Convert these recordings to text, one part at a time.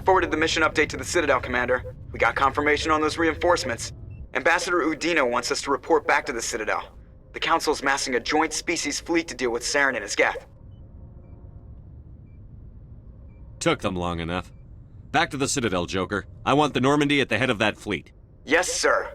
forwarded the mission update to the Citadel, Commander. We got confirmation on those reinforcements. Ambassador Udina wants us to report back to the Citadel. The Council's massing a joint species fleet to deal with Saren and his Geth. Took them long enough. Back to the Citadel, Joker. I want the Normandy at the head of that fleet. Yes, sir.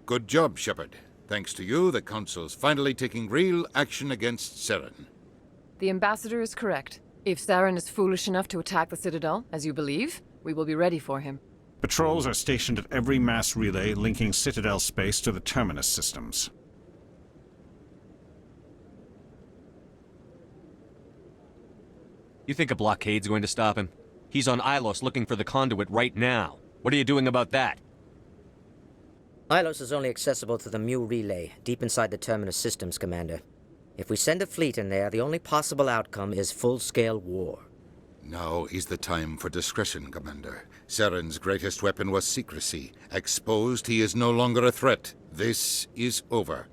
Good job, Shepard. Thanks to you, the Council's finally taking real action against Saren. The Ambassador is correct. If Saren is foolish enough to attack the Citadel, as you believe, we will be ready for him. Patrols are stationed at every mass relay linking Citadel space to the Terminus systems. You think a blockade's going to stop him? He's on Ilos looking for the conduit right now. What are you doing about that? Ilos is only accessible to the Mu relay, deep inside the Terminus systems, Commander. If we send a fleet in there, the only possible outcome is full-scale war. Now is the time for discretion, Commander. Saren's greatest weapon was secrecy. Exposed, he is no longer a threat. This is over.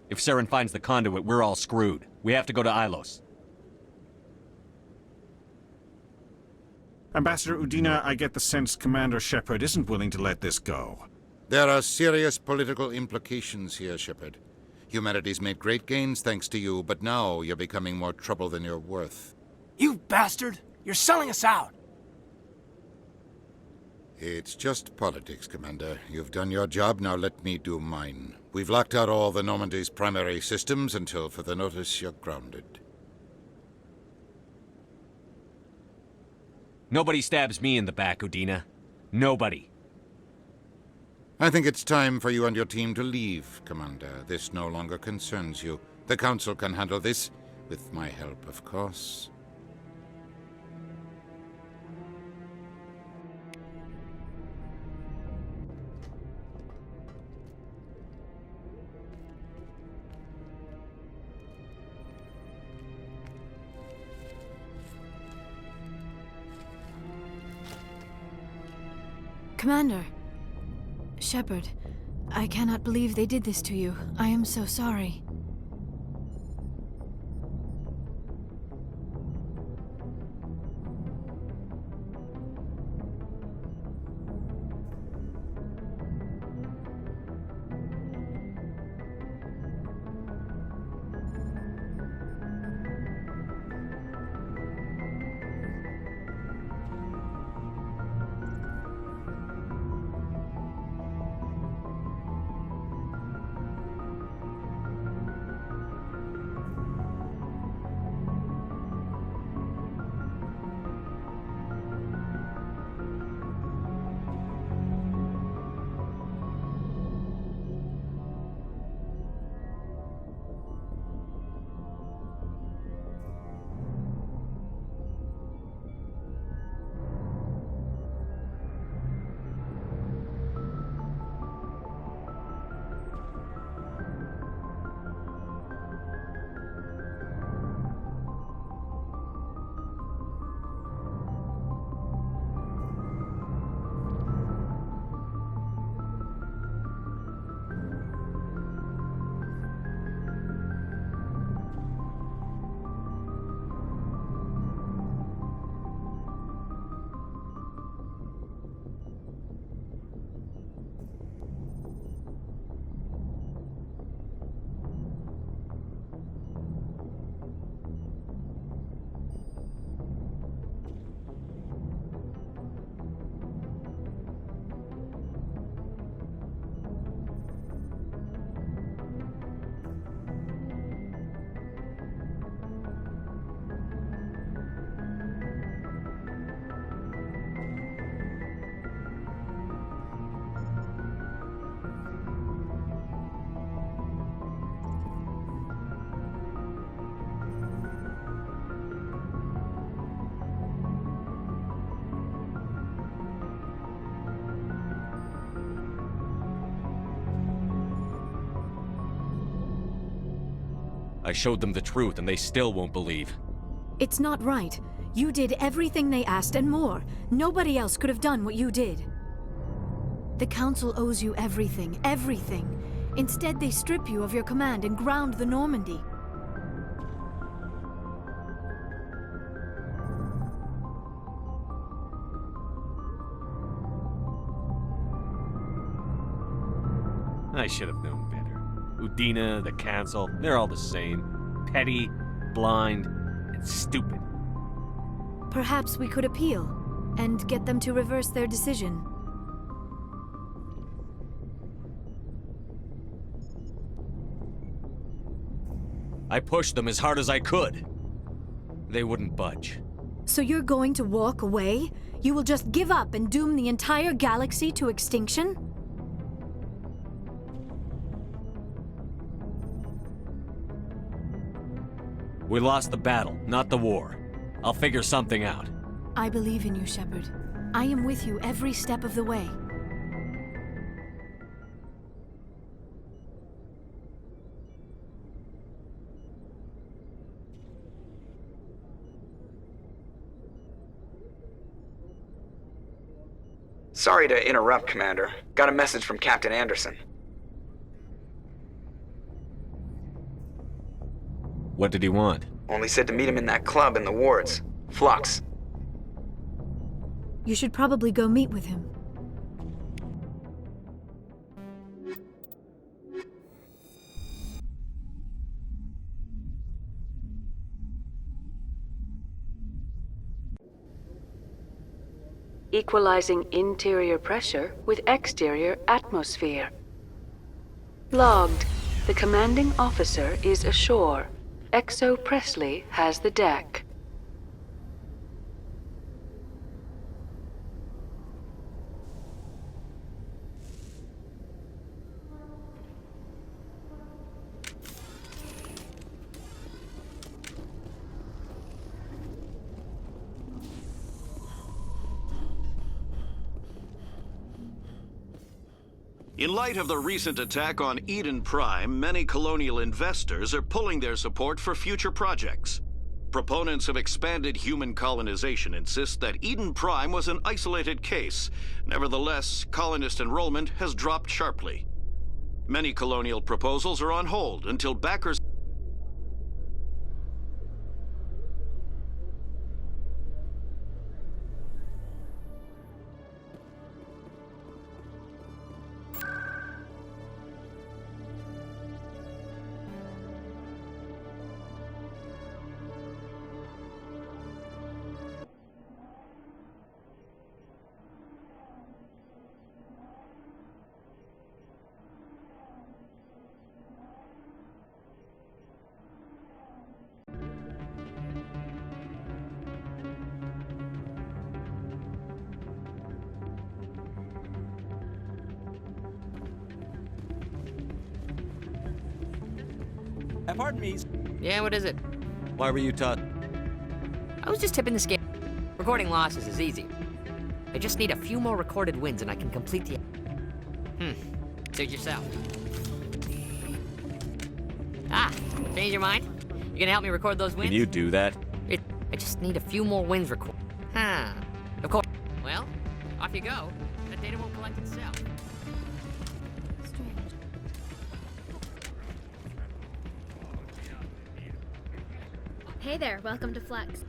If Saren finds the conduit, we're all screwed. We have to go to Ilos. Ambassador Udina, I get the sense Commander Shepard isn't willing to let this go. There are serious political implications here, Shepard. Humanity's made great gains thanks to you, but now you're becoming more trouble than you're worth. You bastard! You're selling us out! It's just politics, Commander. You've done your job, now let me do mine. We've locked out all the Normandy's primary systems until further notice you're grounded. Nobody stabs me in the back, Udina. Nobody. I think it's time for you and your team to leave, Commander. This no longer concerns you. The Council can handle this, with my help, of course. Commander. Shepard, I cannot believe they did this to you. I am so sorry. I showed them the truth and they still won't believe. It's not right. You did everything they asked and more. Nobody else could have done what you did. The Council owes you everything, everything. Instead, they strip you of your command and ground the Normandy. I should have known better. Udina, the Council, they're all the same. Petty, blind, and stupid. Perhaps we could appeal and get them to reverse their decision. I pushed them as hard as I could. They wouldn't budge. So you're going to walk away? You will just give up and doom the entire galaxy to extinction? We lost the battle, not the war. I'll figure something out. I believe in you, Shepard. I am with you every step of the way. Sorry to interrupt, Commander. Got a message from Captain Anderson. What did he want? Only said to meet him in that club in the wards. Flux. You should probably go meet with him. Equalizing interior pressure with exterior atmosphere. Logged. The commanding officer is ashore. Exo Presley has the deck. In light of the recent attack on Eden Prime, many colonial investors are pulling their support for future projects. Proponents of expanded human colonization insist that Eden Prime was an isolated case. Nevertheless, colonist enrollment has dropped sharply. Many colonial proposals are on hold until backers... Pardon me. Yeah, what is it? Why were you taught? I was just tipping the scale. Recording losses is easy. I just need a few more recorded wins and I can complete the... Suit yourself. Ah, change your mind? You gonna help me record those wins? Can you do that? I just need a few more wins recorded. Of course. Well, off you go. That data won't collect itself. Hey there, welcome to Flux.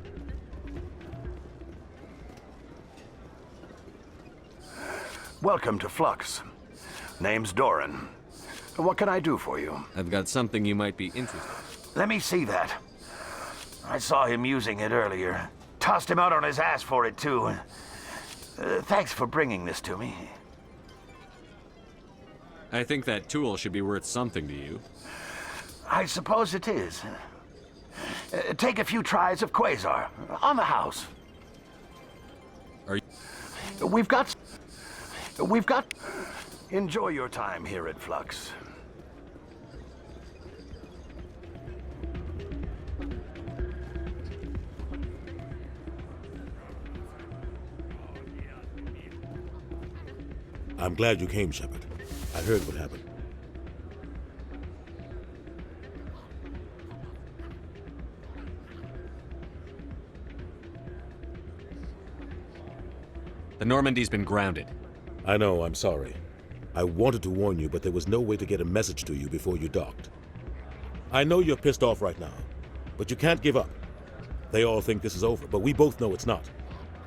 Welcome to Flux. Name's Doran. What can I do for you? I've got something you might be interested in. Let me see that. I saw him using it earlier. Tossed him out on his ass for it, too. Thanks for bringing this to me. I think that tool should be worth something to you. I suppose it is. Take a few tries of Quasar. On the house. Are you... We've got... Enjoy your time here at Flux. I'm glad you came, Shepard. I heard what happened. The Normandy's been grounded. I know, I'm sorry. I wanted to warn you, but there was no way to get a message to you before you docked. I know you're pissed off right now, but you can't give up. They all think this is over, but we both know it's not.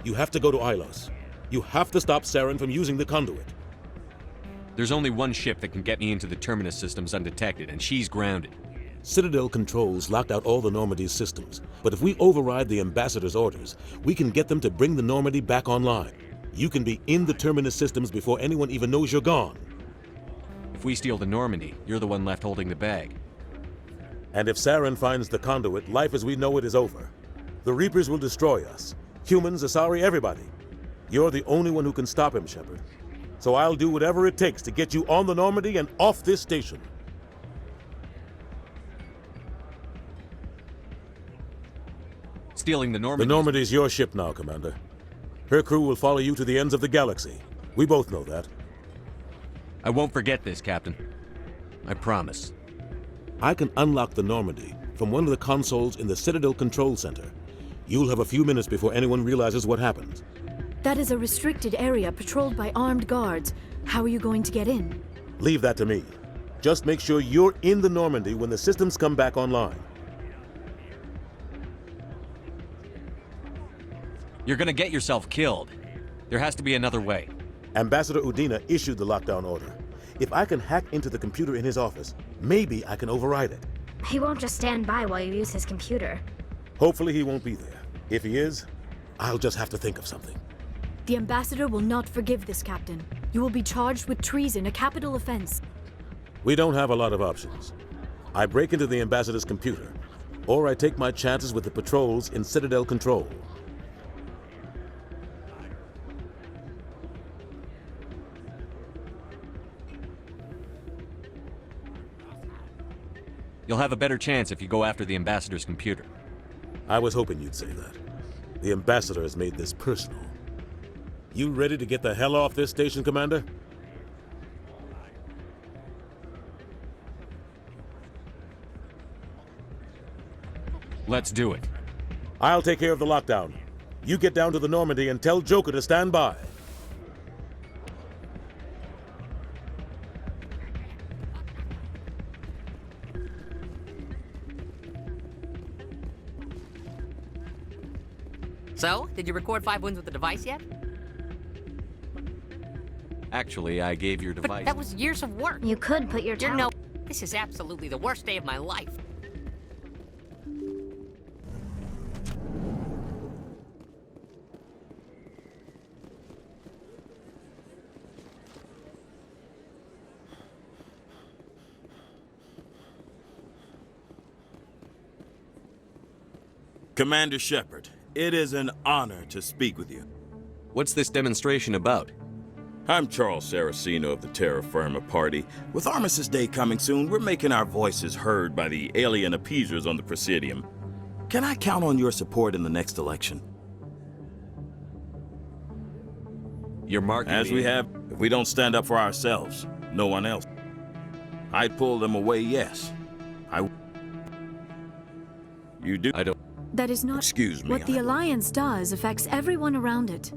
You have to go to Ilos. You have to stop Saren from using the conduit. There's only one ship that can get me into the Terminus systems undetected, and she's grounded. Citadel controls locked out all the Normandy's systems, but if we override the Ambassador's orders, we can get them to bring the Normandy back online. You can be in the Terminus systems before anyone even knows you're gone. If we steal the Normandy, you're the one left holding the bag. And if Saren finds the conduit, life as we know it is over. The Reapers will destroy us. Humans, Asari, everybody. You're the only one who can stop him, Shepard. So I'll do whatever it takes to get you on the Normandy and off this station. Stealing the Normandy. The Normandy's your ship now, Commander. Her crew will follow you to the ends of the galaxy. We both know that. I won't forget this, Captain. I promise. I can unlock the Normandy from one of the consoles in the Citadel Control Center. You'll have a few minutes before anyone realizes what happened. That is a restricted area patrolled by armed guards. How are you going to get in? Leave that to me. Just make sure you're in the Normandy when the systems come back online. You're gonna get yourself killed. There has to be another way. Ambassador Udina issued the lockdown order. If I can hack into the computer in his office, maybe I can override it. He won't just stand by while you use his computer. Hopefully he won't be there. If he is, I'll just have to think of something. The Ambassador will not forgive this, Captain. You will be charged with treason, a capital offense. We don't have a lot of options. I break into the Ambassador's computer, or I take my chances with the patrols in Citadel Control. You'll have a better chance if you go after the Ambassador's computer. I was hoping you'd say that. The Ambassador has made this personal. You ready to get the hell off this station, Commander? Let's do it. I'll take care of the lockdown. You get down to the Normandy and tell Joker to stand by. So, did you record 5 wins with the device yet? Actually, I gave your device. But that was years of work. You could put your You're no. This is absolutely the worst day of my life. Commander Shepard, it is an honor to speak with you. What's this demonstration about? I'm Charles Saraceno of the Terra Firma Party. With Armistice Day coming soon, we're making our voices heard by the alien appeasers on the Presidium. Can I count on your support in the next election? You're marking As we have, if we don't stand up for ourselves, no one else. I'd pull them away, yes. You do? I don't. That is not. Excuse me. What the Alliance does affects everyone around it.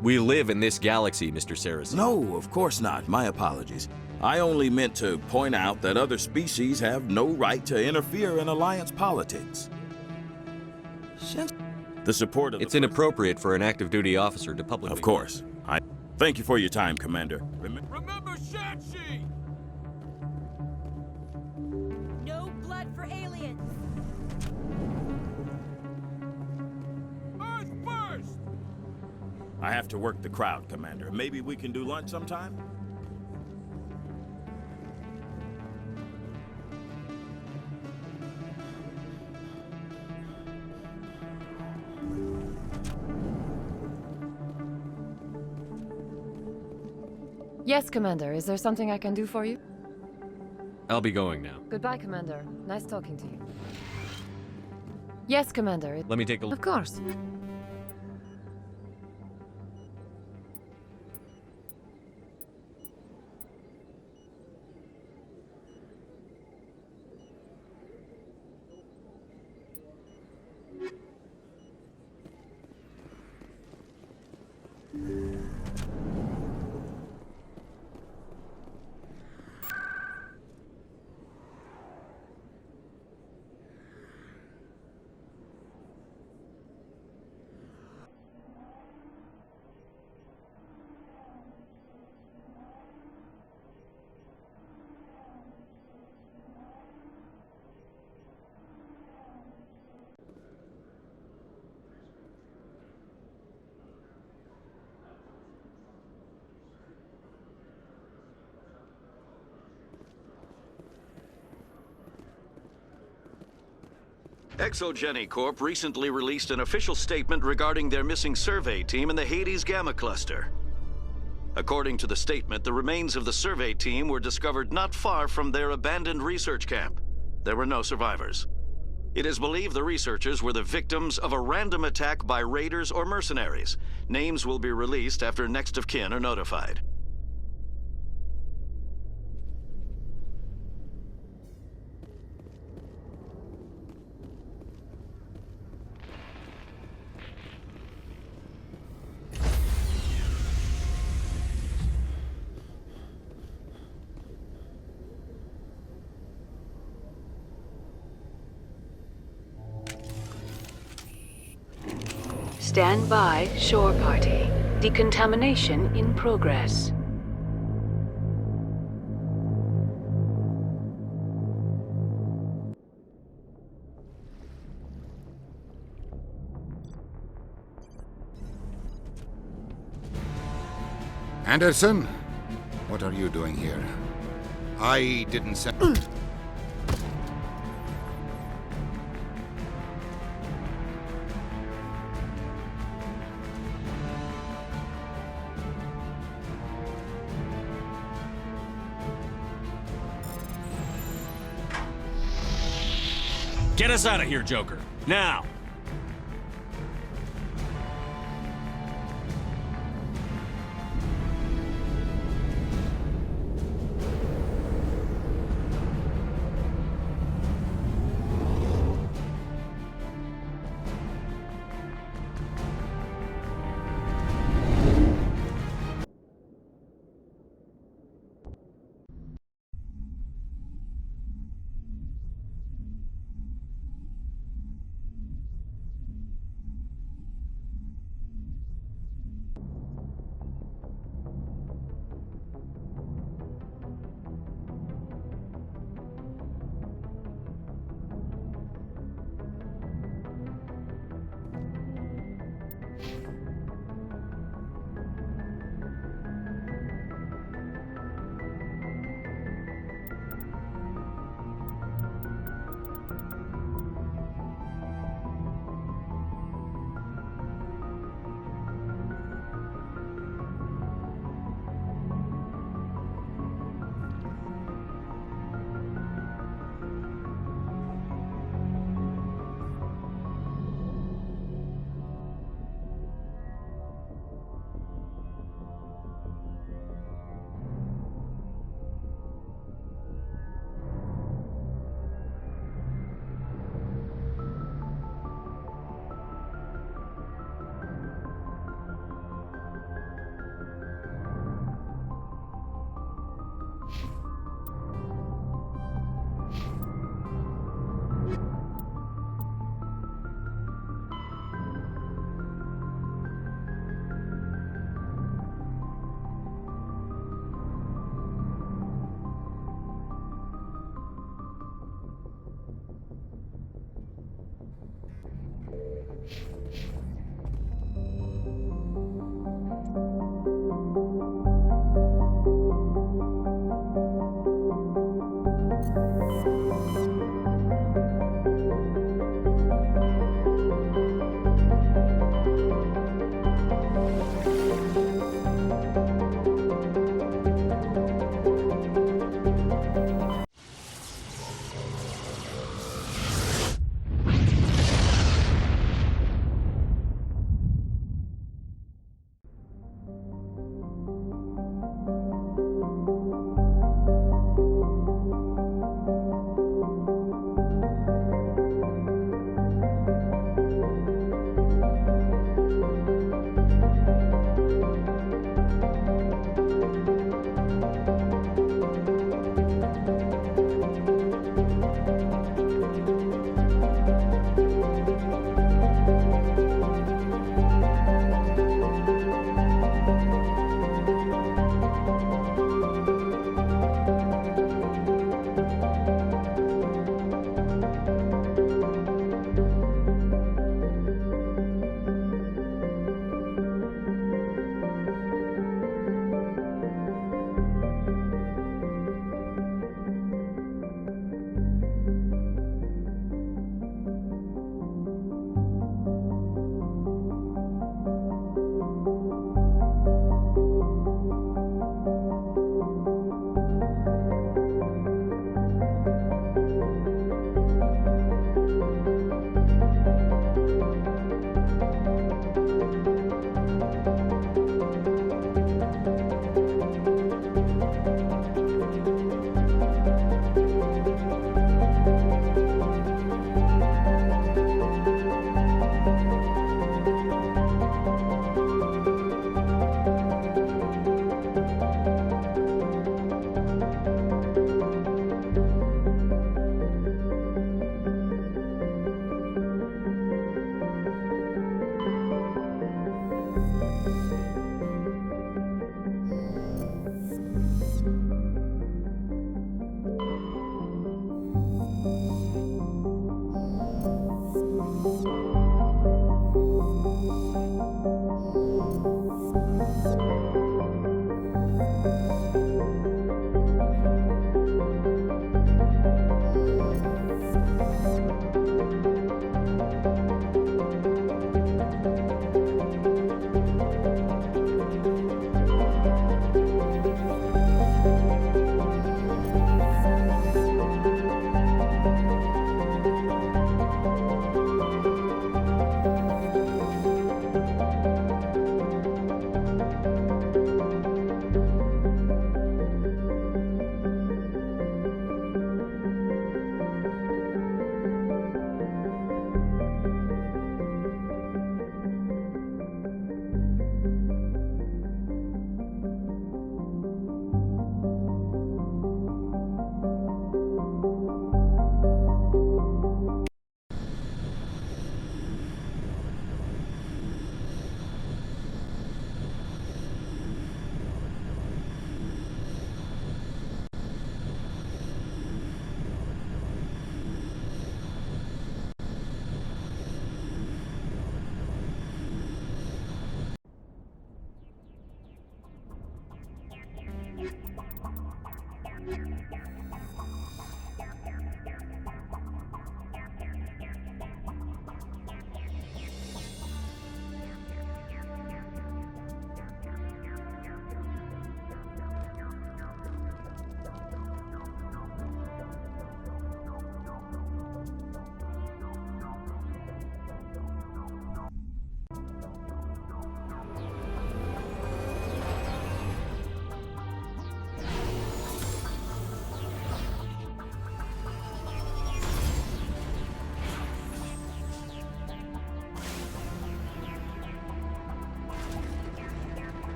We live in this galaxy, Mr. Saracen. No, of course not. My apologies. I only meant to point out that other species have no right to interfere in Alliance politics. Since the support of It's inappropriate for an active duty officer to publicly... Of course. I thank you for your time, Commander. Remember Shanxi! No blood for aliens! Earth first! I have to work the crowd, Commander. Maybe we can do lunch sometime? Yes, Commander. Is there something I can do for you? I'll be going now. Goodbye, Commander. Nice talking to you. Yes, Commander. Let me take a look. Of course. Exogeny Corp recently released an official statement regarding their missing survey team in the Hades Gamma Cluster. According to the statement, the remains of the survey team were discovered not far from their abandoned research camp. There were no survivors. It is believed the researchers were the victims of a random attack by raiders or mercenaries. Names will be released after next of kin are notified. Stand by, shore party. Decontamination in progress. Anderson, what are you doing here? I didn't send... Get us out of here, Joker. Now!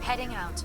Heading out.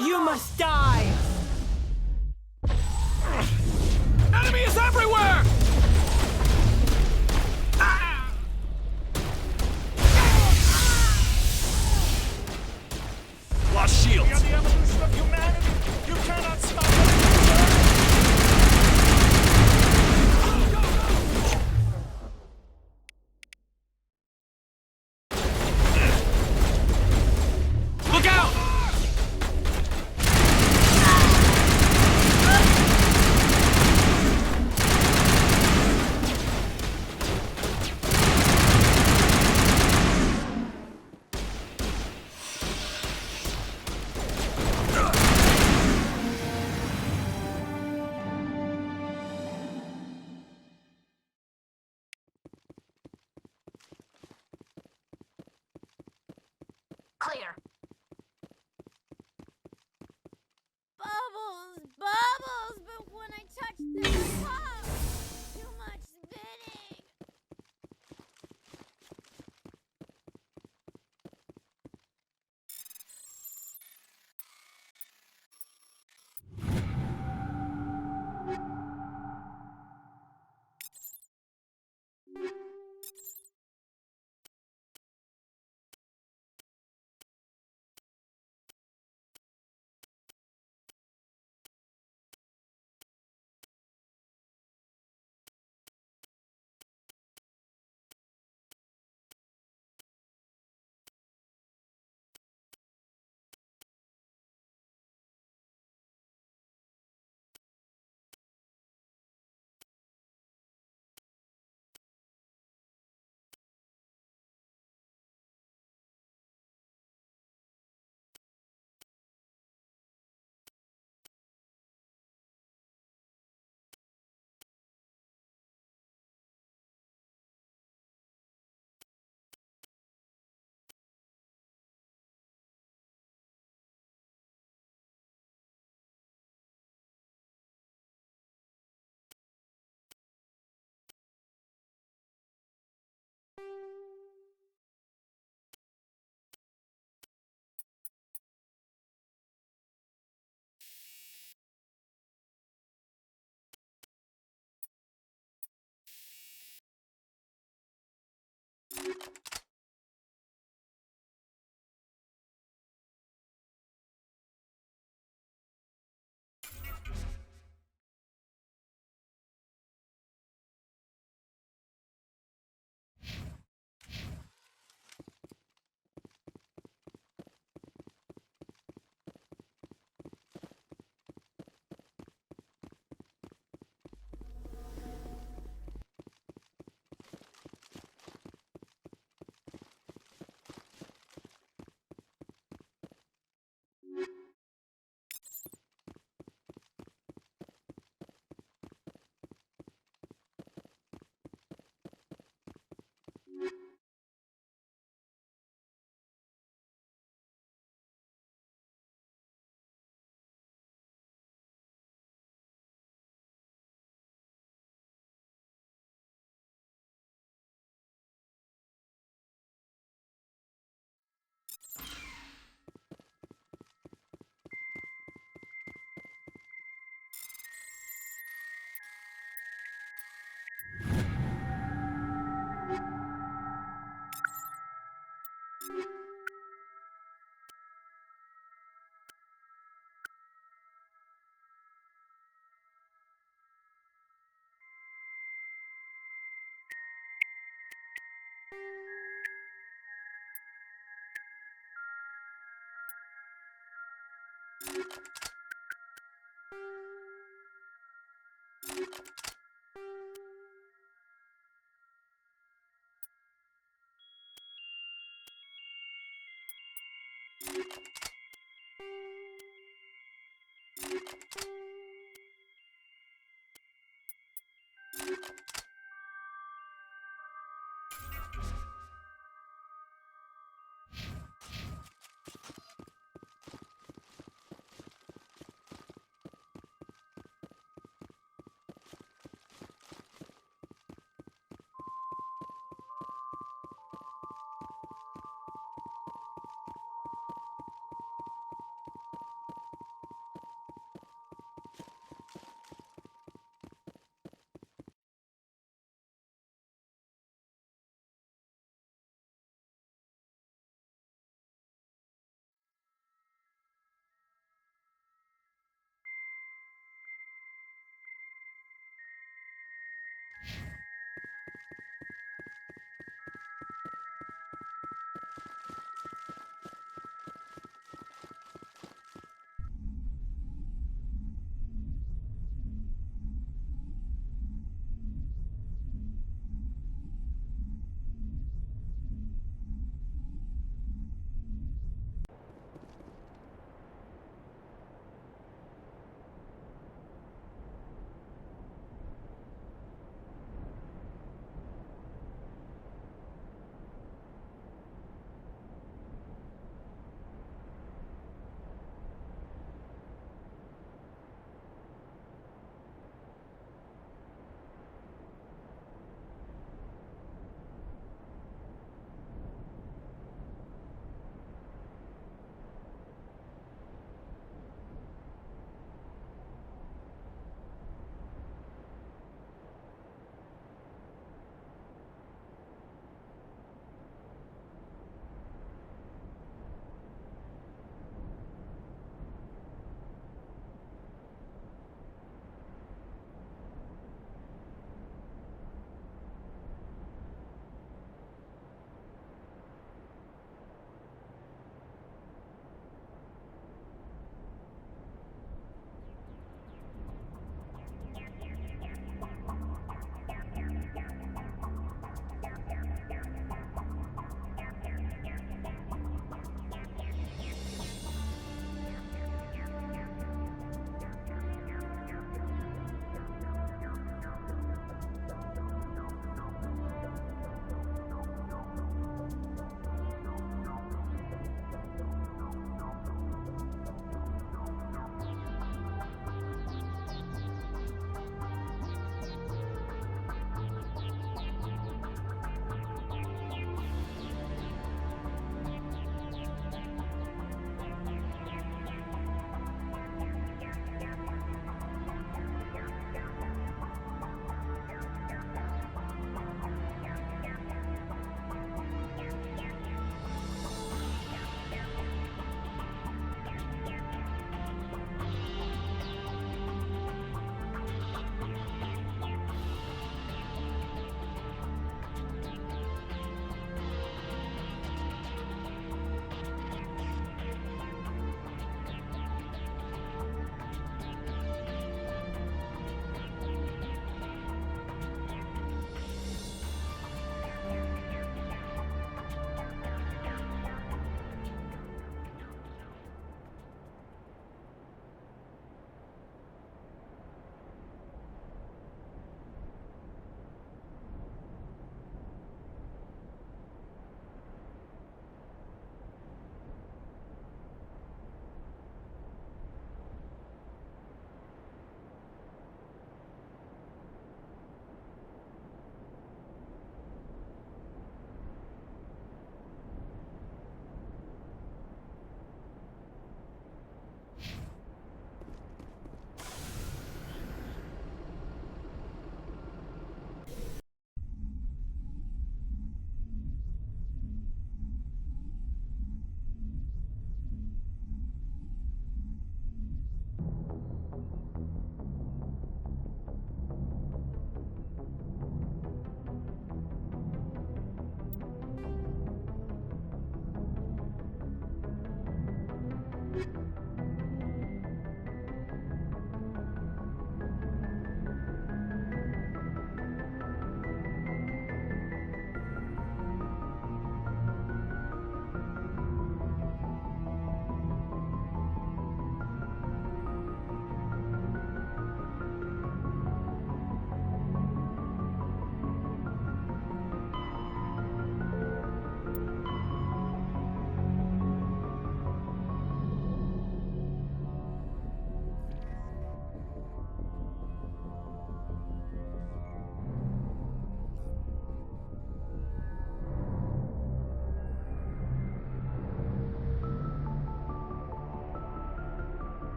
You must die! Enemies everywhere! Lost shields! We are the evolution of humanity! You cannot stop us! Look out! Clear. Bubbles! Bubbles! But when I touch the top, too much spinning!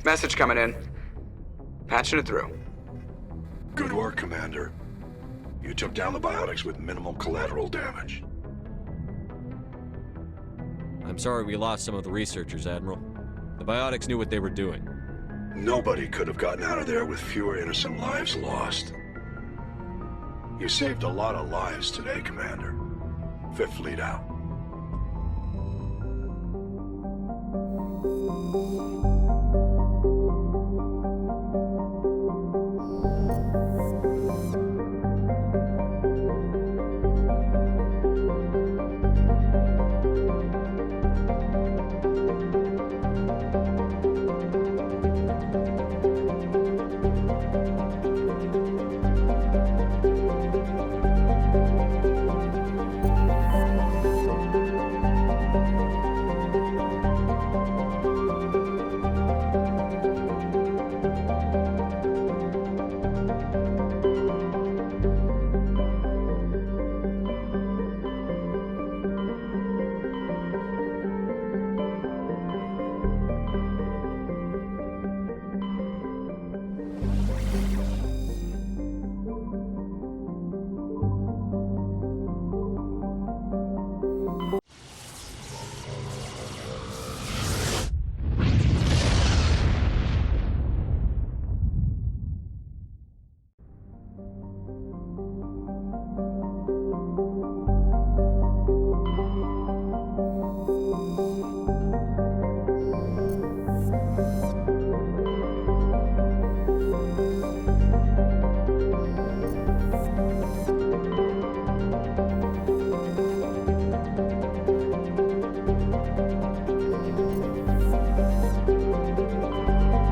Message coming in. Patching it through. Good work, Commander. You took down the biotics with minimal collateral damage. I'm sorry we lost some of the researchers, Admiral. The biotics knew what they were doing. Nobody could have gotten out of there with fewer innocent lives lost. You saved a lot of lives today, Commander. Fifth Fleet out.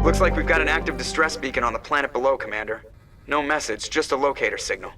Looks like we've got an active distress beacon on the planet below, Commander. No message, just a locator signal.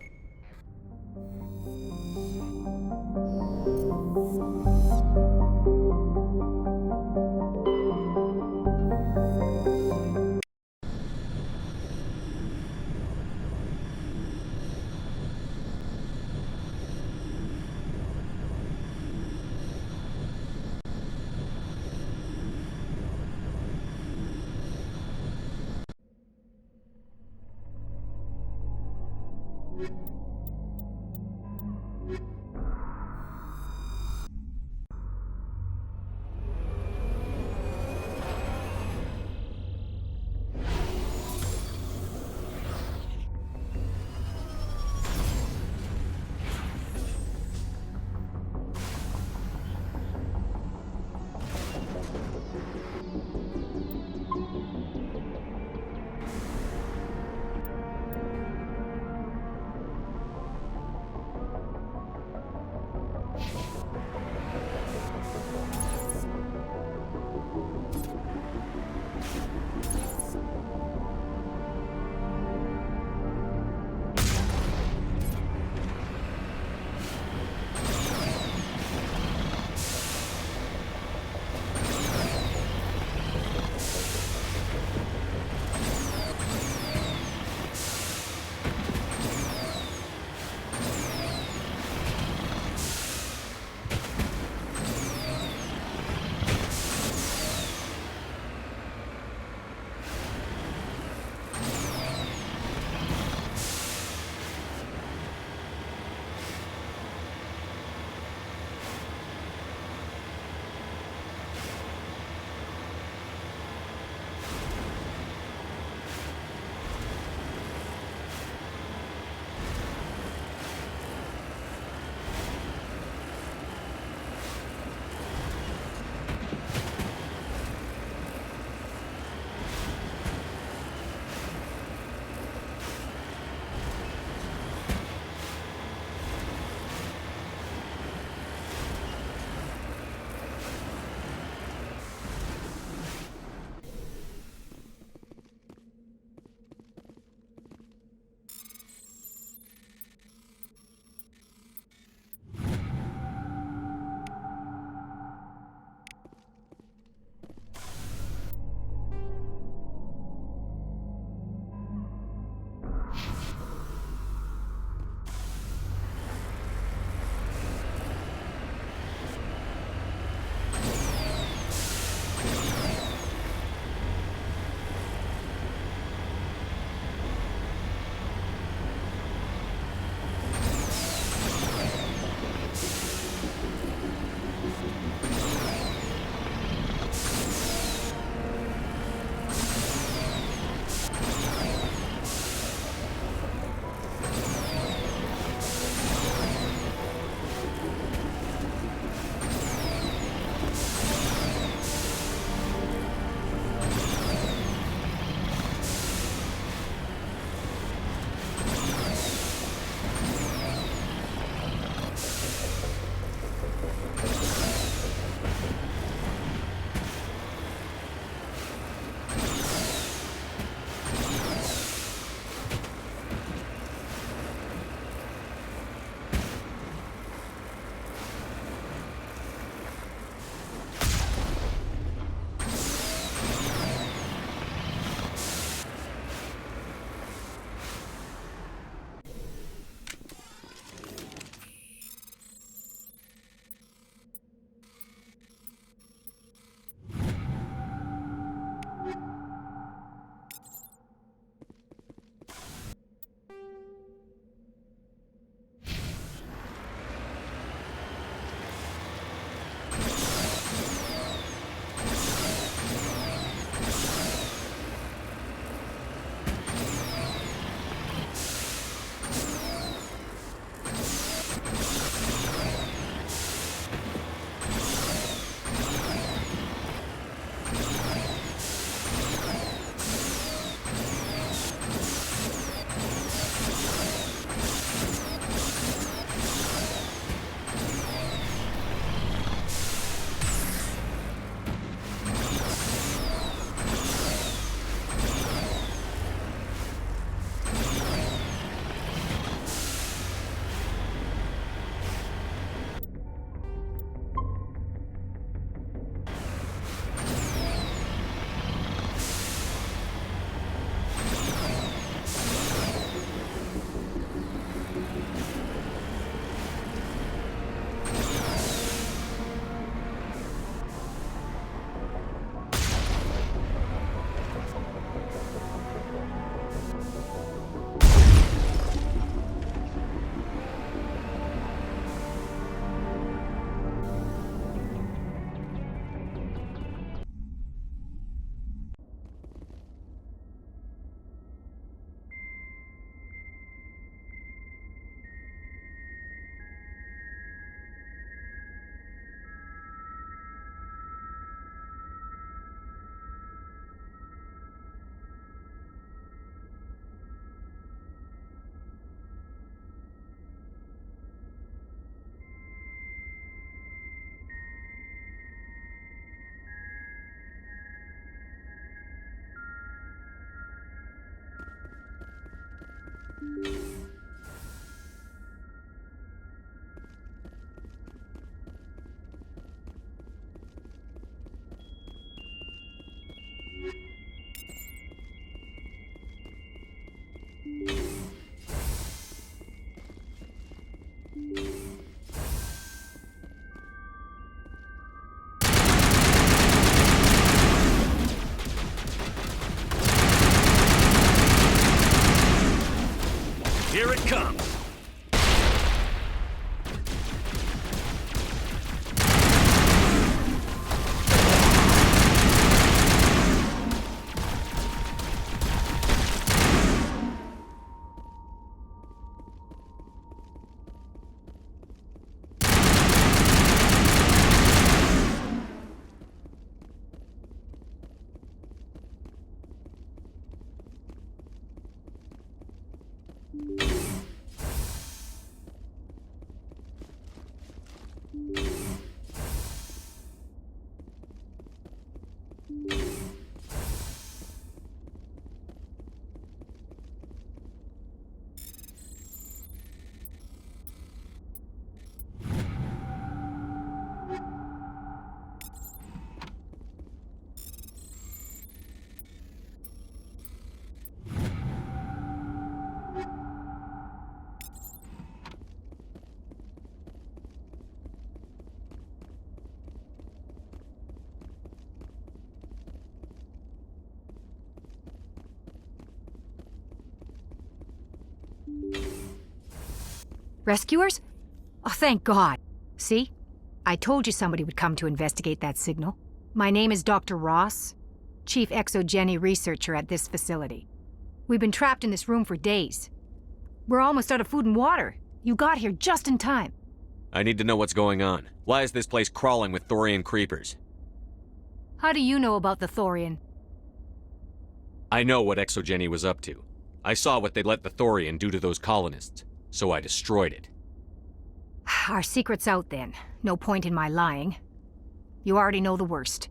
Here it comes! Rescuers? Oh, thank God. See? I told you somebody would come to investigate that signal. My name is Dr. Ross, Chief Exogeny Researcher at this facility. We've been trapped in this room for days. We're almost out of food and water. You got here just in time. I need to know what's going on. Why is this place crawling with Thorian creepers? How do you know about the Thorian? I know what Exogeny was up to. I saw what they let the Thorian do to those colonists, so I destroyed it. Our secret's out then. No point in my lying. You already know the worst.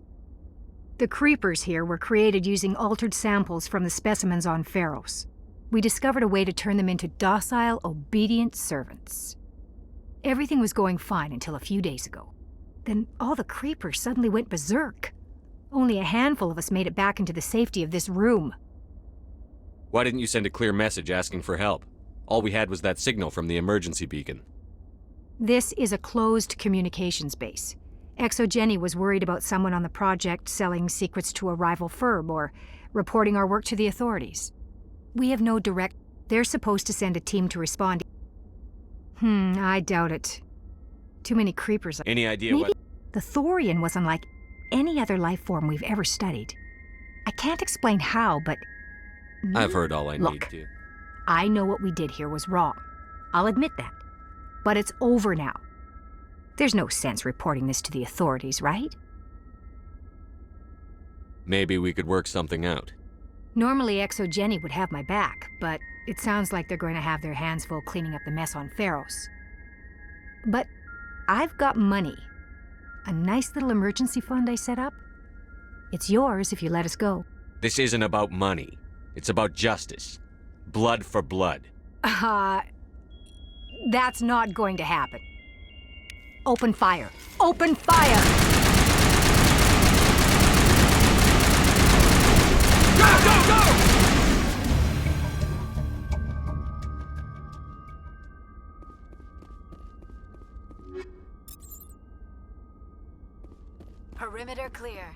The creepers here were created using altered samples from the specimens on Pharos. We discovered a way to turn them into docile, obedient servants. Everything was going fine until a few days ago. Then all the creepers suddenly went berserk. Only a handful of us made it back into the safety of this room. Why didn't you send a clear message asking for help? All we had was that signal from the emergency beacon. This is a closed communications base. Exogeny was worried about someone on the project selling secrets to a rival firm or reporting our work to the authorities. We have no direct... They're supposed to send a team to respond. I doubt it. Too many creepers. Any idea Maybe what... the Thorian was unlike any other life form we've ever studied. I can't explain how, but... I've heard all I need Look, to. I know what we did here was wrong. I'll admit that. But it's over now. There's no sense reporting this to the authorities, right? Maybe we could work something out. Normally Exogeny would have my back, but it sounds like they're going to have their hands full cleaning up the mess on Pharos. But I've got money. A nice little emergency fund I set up. It's yours if you let us go. This isn't about money. It's about justice. Blood for blood. That's not going to happen. Open fire. Open fire! Go, go, go! Perimeter clear.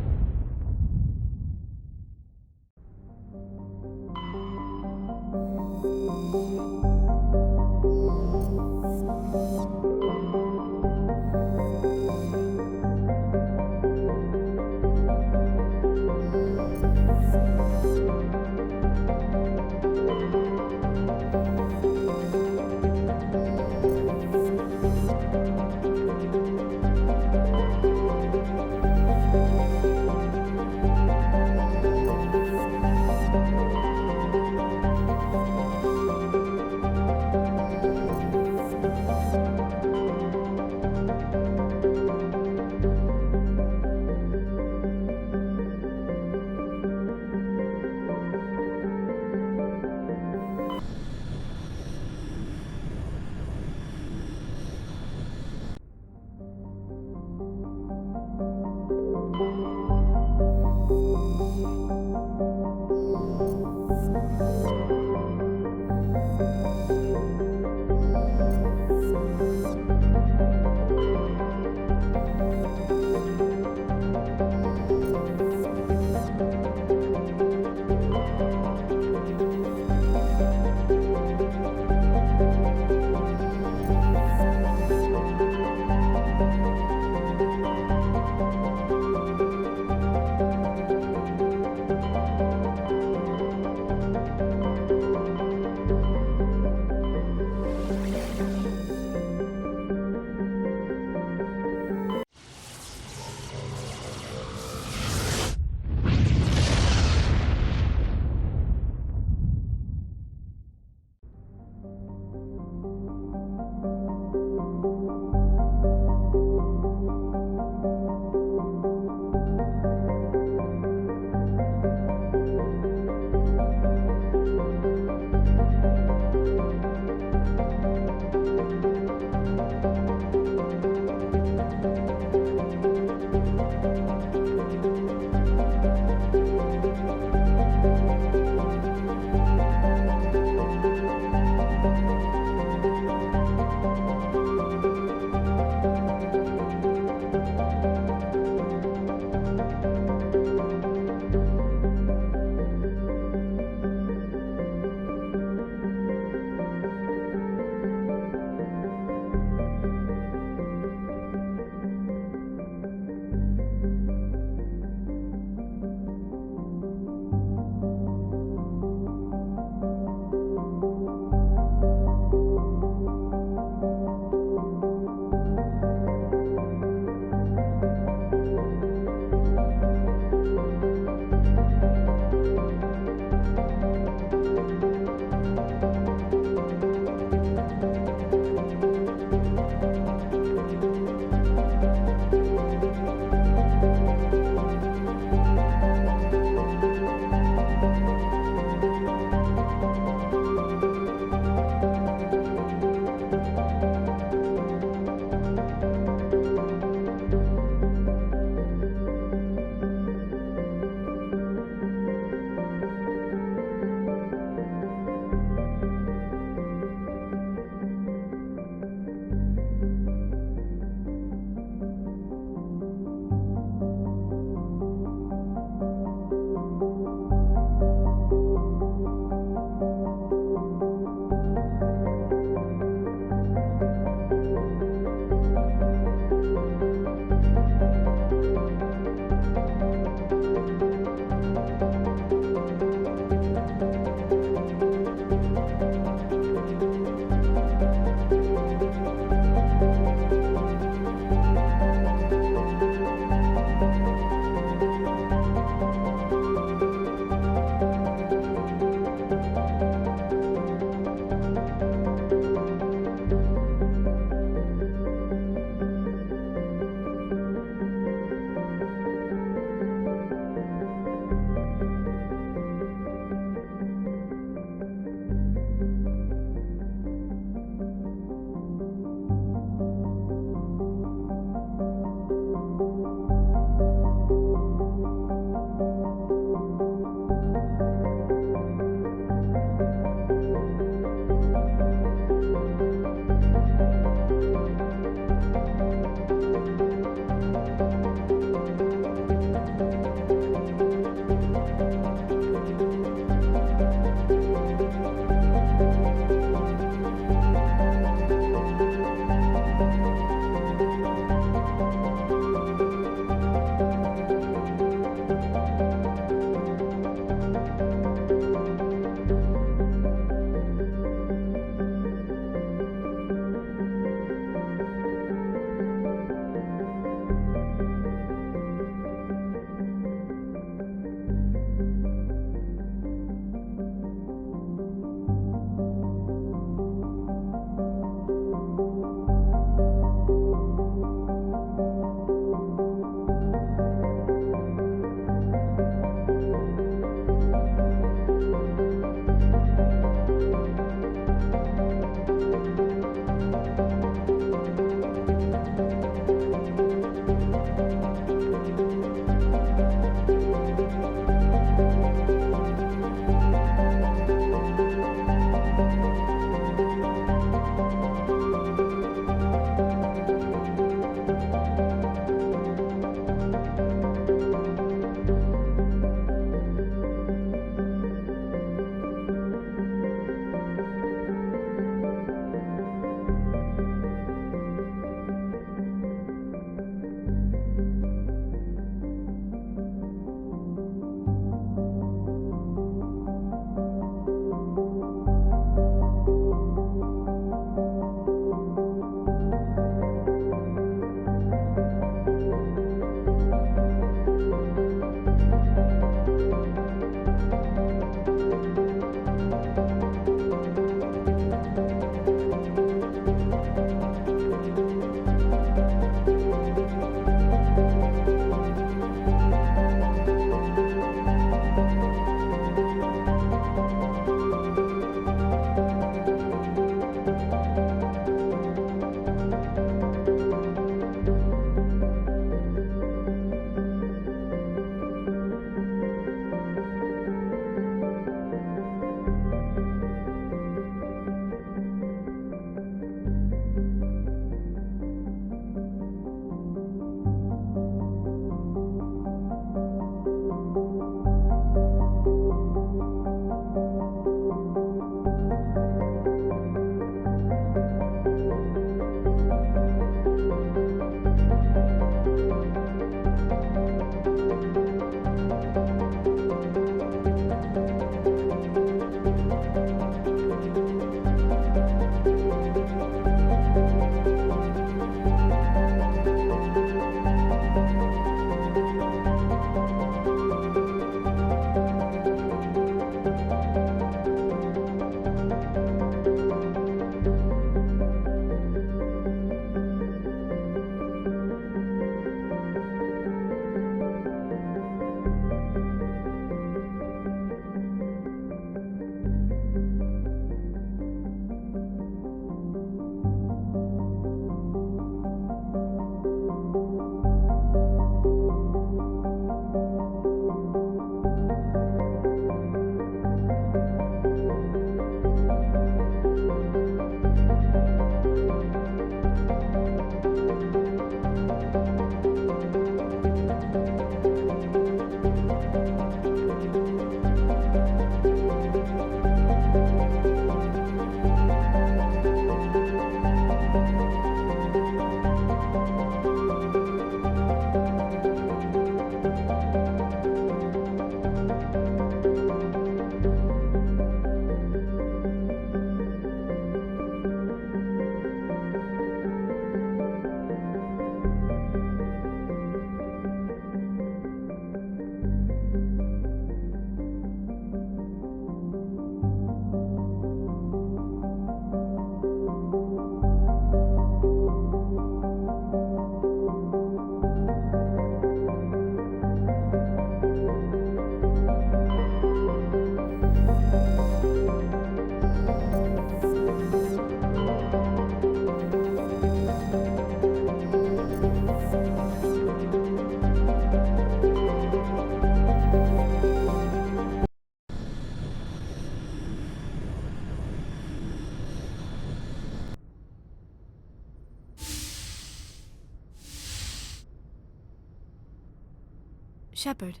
Shepard,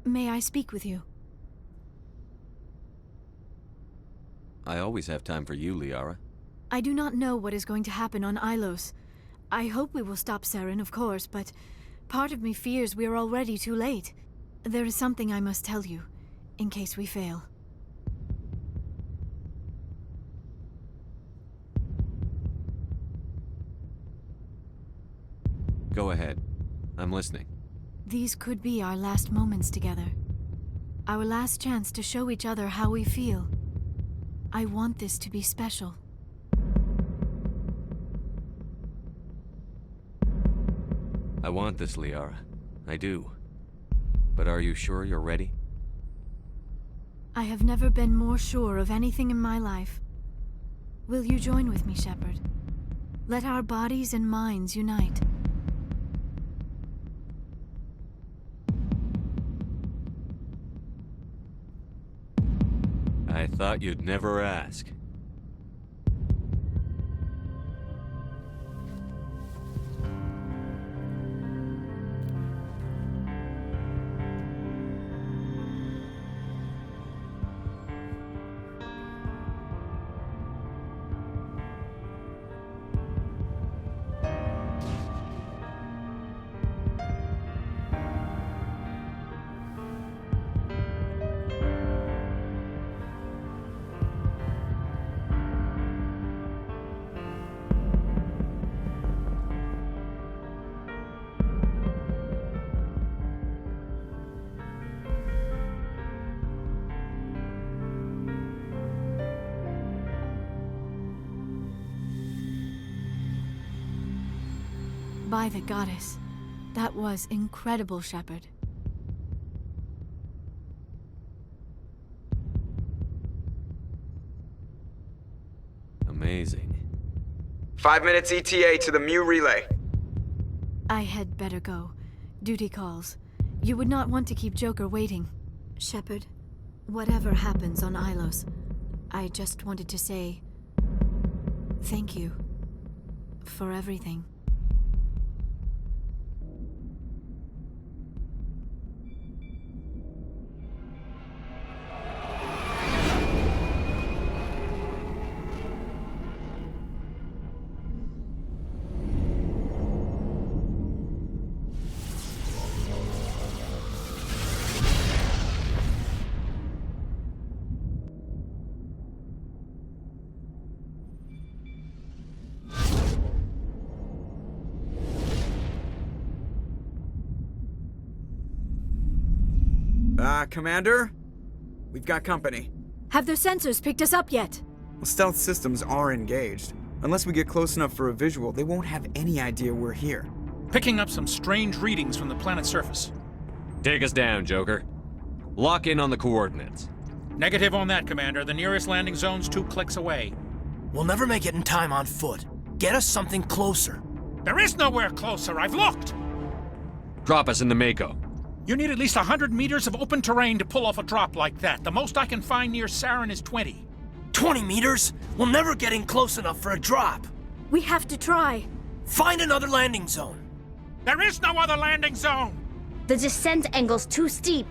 may I speak with you? I always have time for you, Liara. I do not know what is going to happen on Ilos. I hope we will stop Saren, of course, but part of me fears we are already too late. There is something I must tell you, in case we fail. Go ahead. I'm listening. These could be our last moments together. Our last chance to show each other how we feel. I want this to be special. I want this, Liara. I do. But are you sure you're ready? I have never been more sure of anything in my life. Will you join with me, Shepard? Let our bodies and minds unite. I thought you'd never ask. By the goddess. That was incredible, Shepard. Amazing. 5 minutes ETA to the Mu relay. I had better go. Duty calls. You would not want to keep Joker waiting. Shepard, whatever happens on Ilos, I just wanted to say thank you for everything. Commander? We've got company. Have their sensors picked us up yet? Well, stealth systems are engaged. Unless we get close enough for a visual, they won't have any idea we're here. Picking up some strange readings from the planet's surface. Take us down, Joker. Lock in on the coordinates. Negative on that, Commander. The nearest landing zone's 2 clicks away. We'll never make it in time on foot. Get us something closer. There is nowhere closer. I've looked. Drop us in the Mako. You need at least 100 meters of open terrain to pull off a drop like that. The most I can find near Saren is 20. 20 meters? We'll never get in close enough for a drop. We have to try. Find another landing zone. There is no other landing zone! The descent angle's too steep.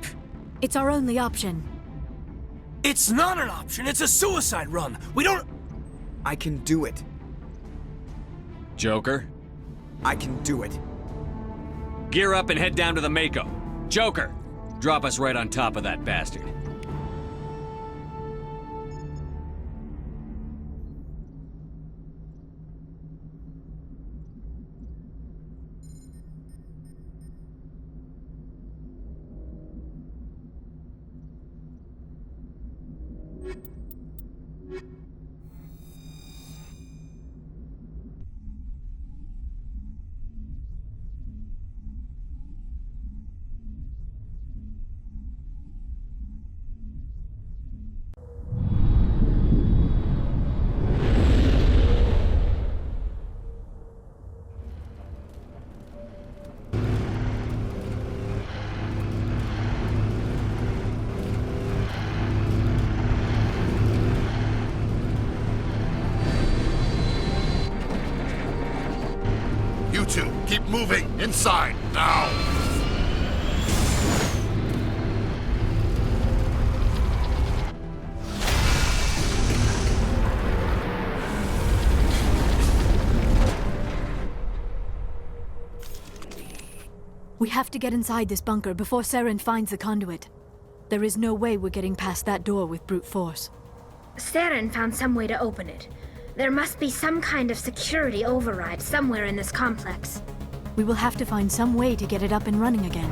It's our only option. It's not an option. It's a suicide run. We don't... I can do it. Joker? I can do it. Gear up and head down to the Mako. Joker, drop us right on top of that bastard. You two, keep moving! Inside, now! We have to get inside this bunker before Saren finds the conduit. There is no way we're getting past that door with brute force. Saren found some way to open it. There must be some kind of security override somewhere in this complex. We will have to find some way to get it up and running again.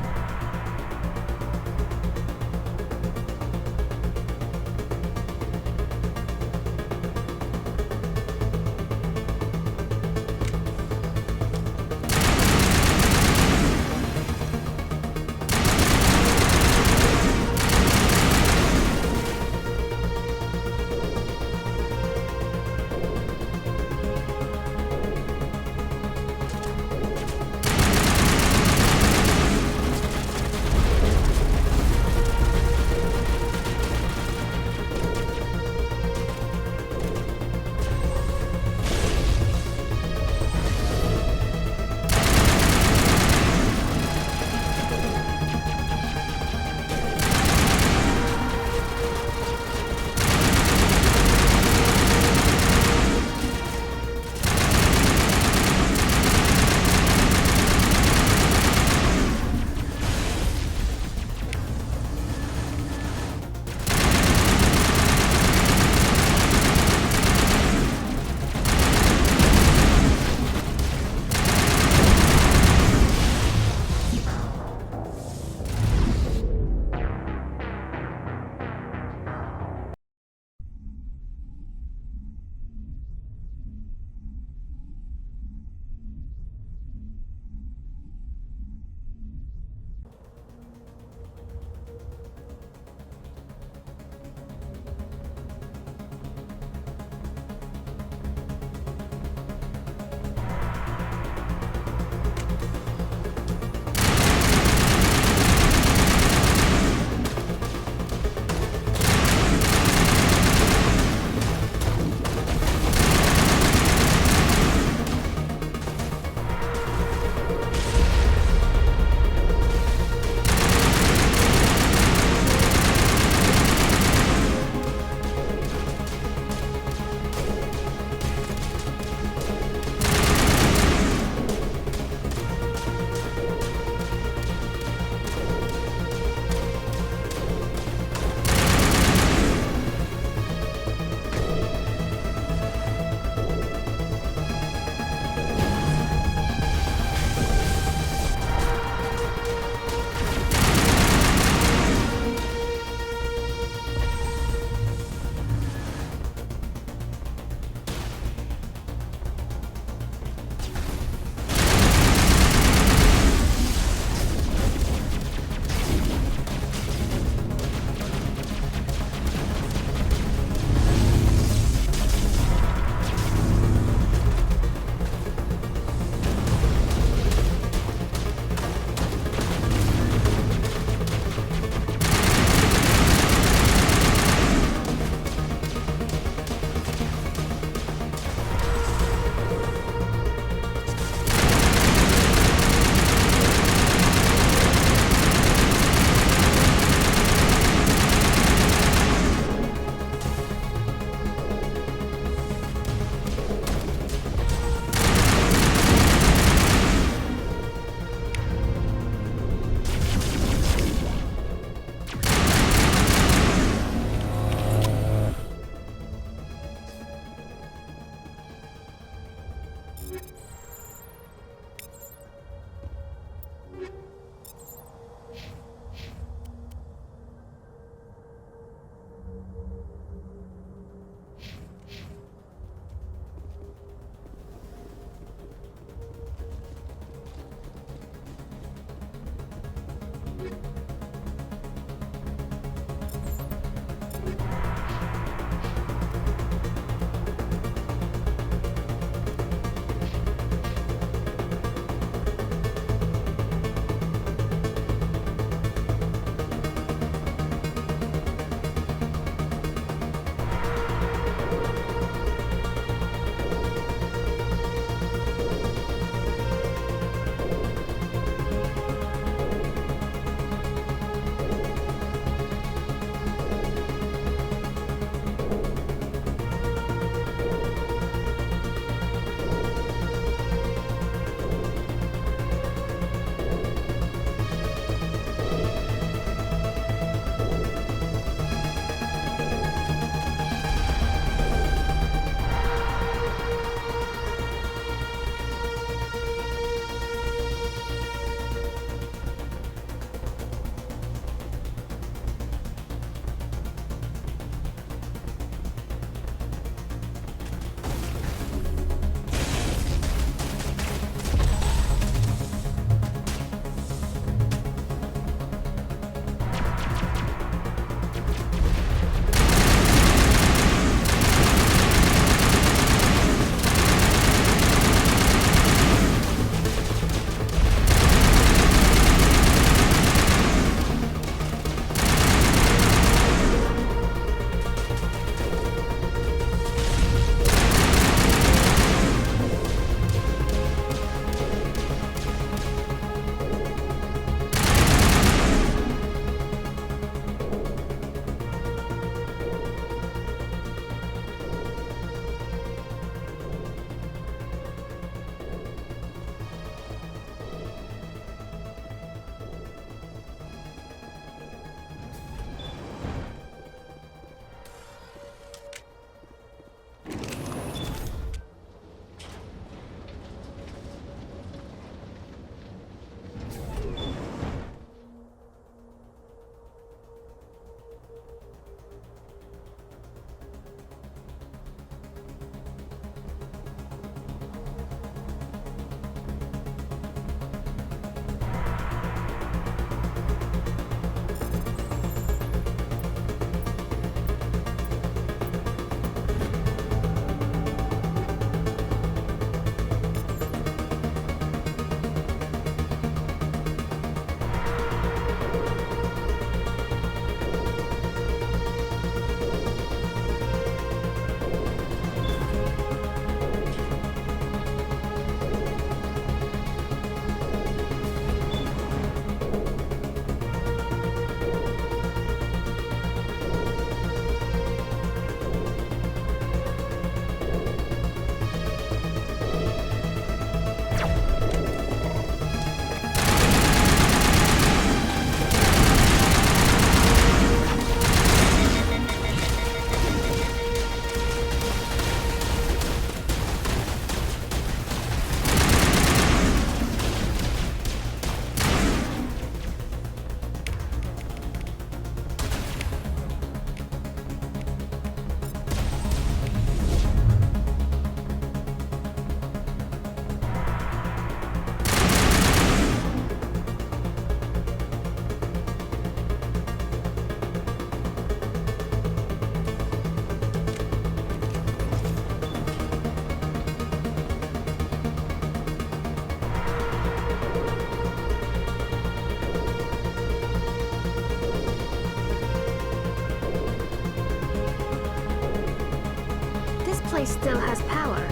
place still has power.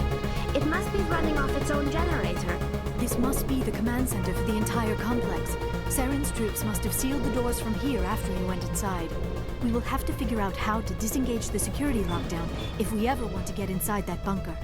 It must be running off its own generator. This must be the command center for the entire complex. Saren's troops must have sealed the doors from here after he went inside. We will have to figure out how to disengage the security lockdown if we ever want to get inside that bunker.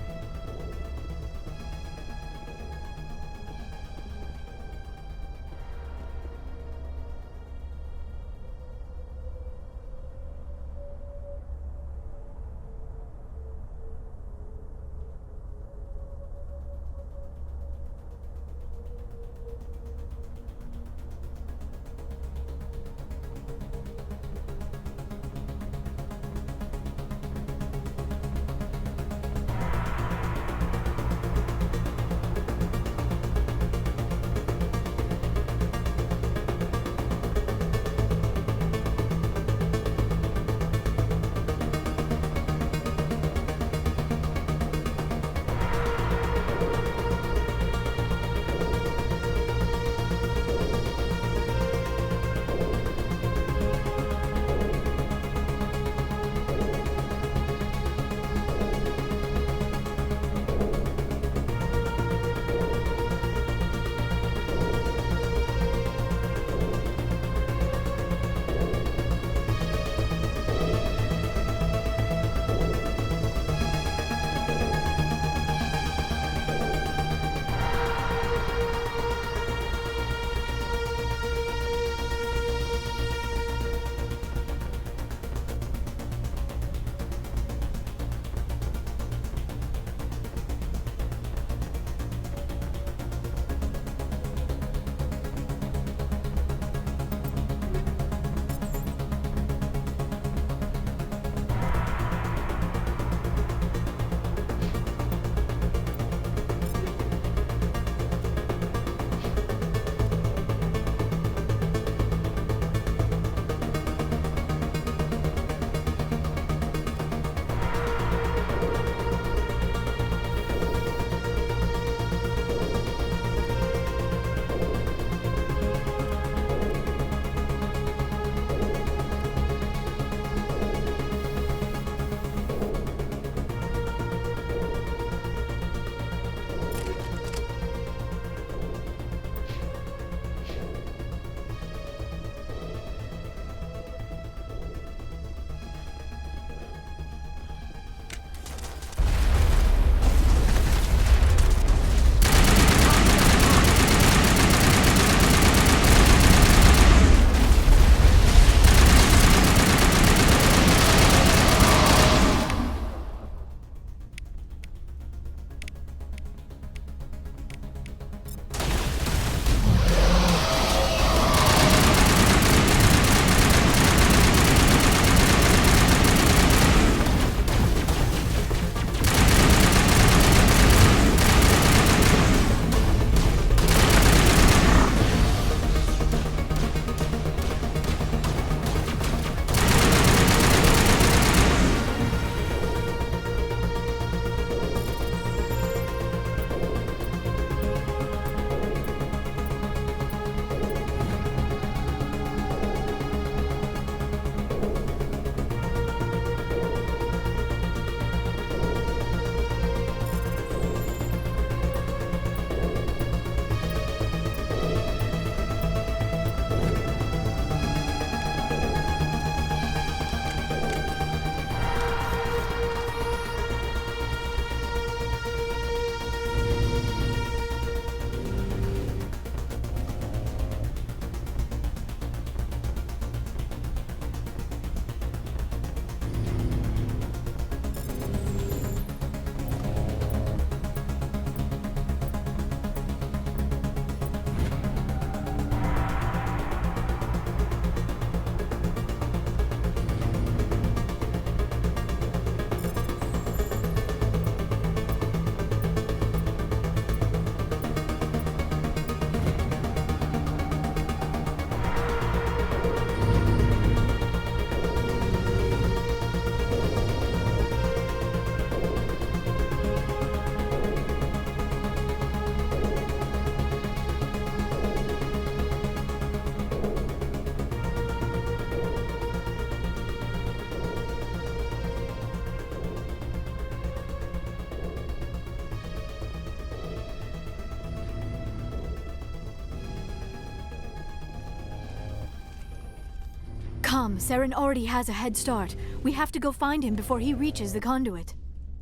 Tom, Saren already has a head start. We have to go find him before he reaches the conduit.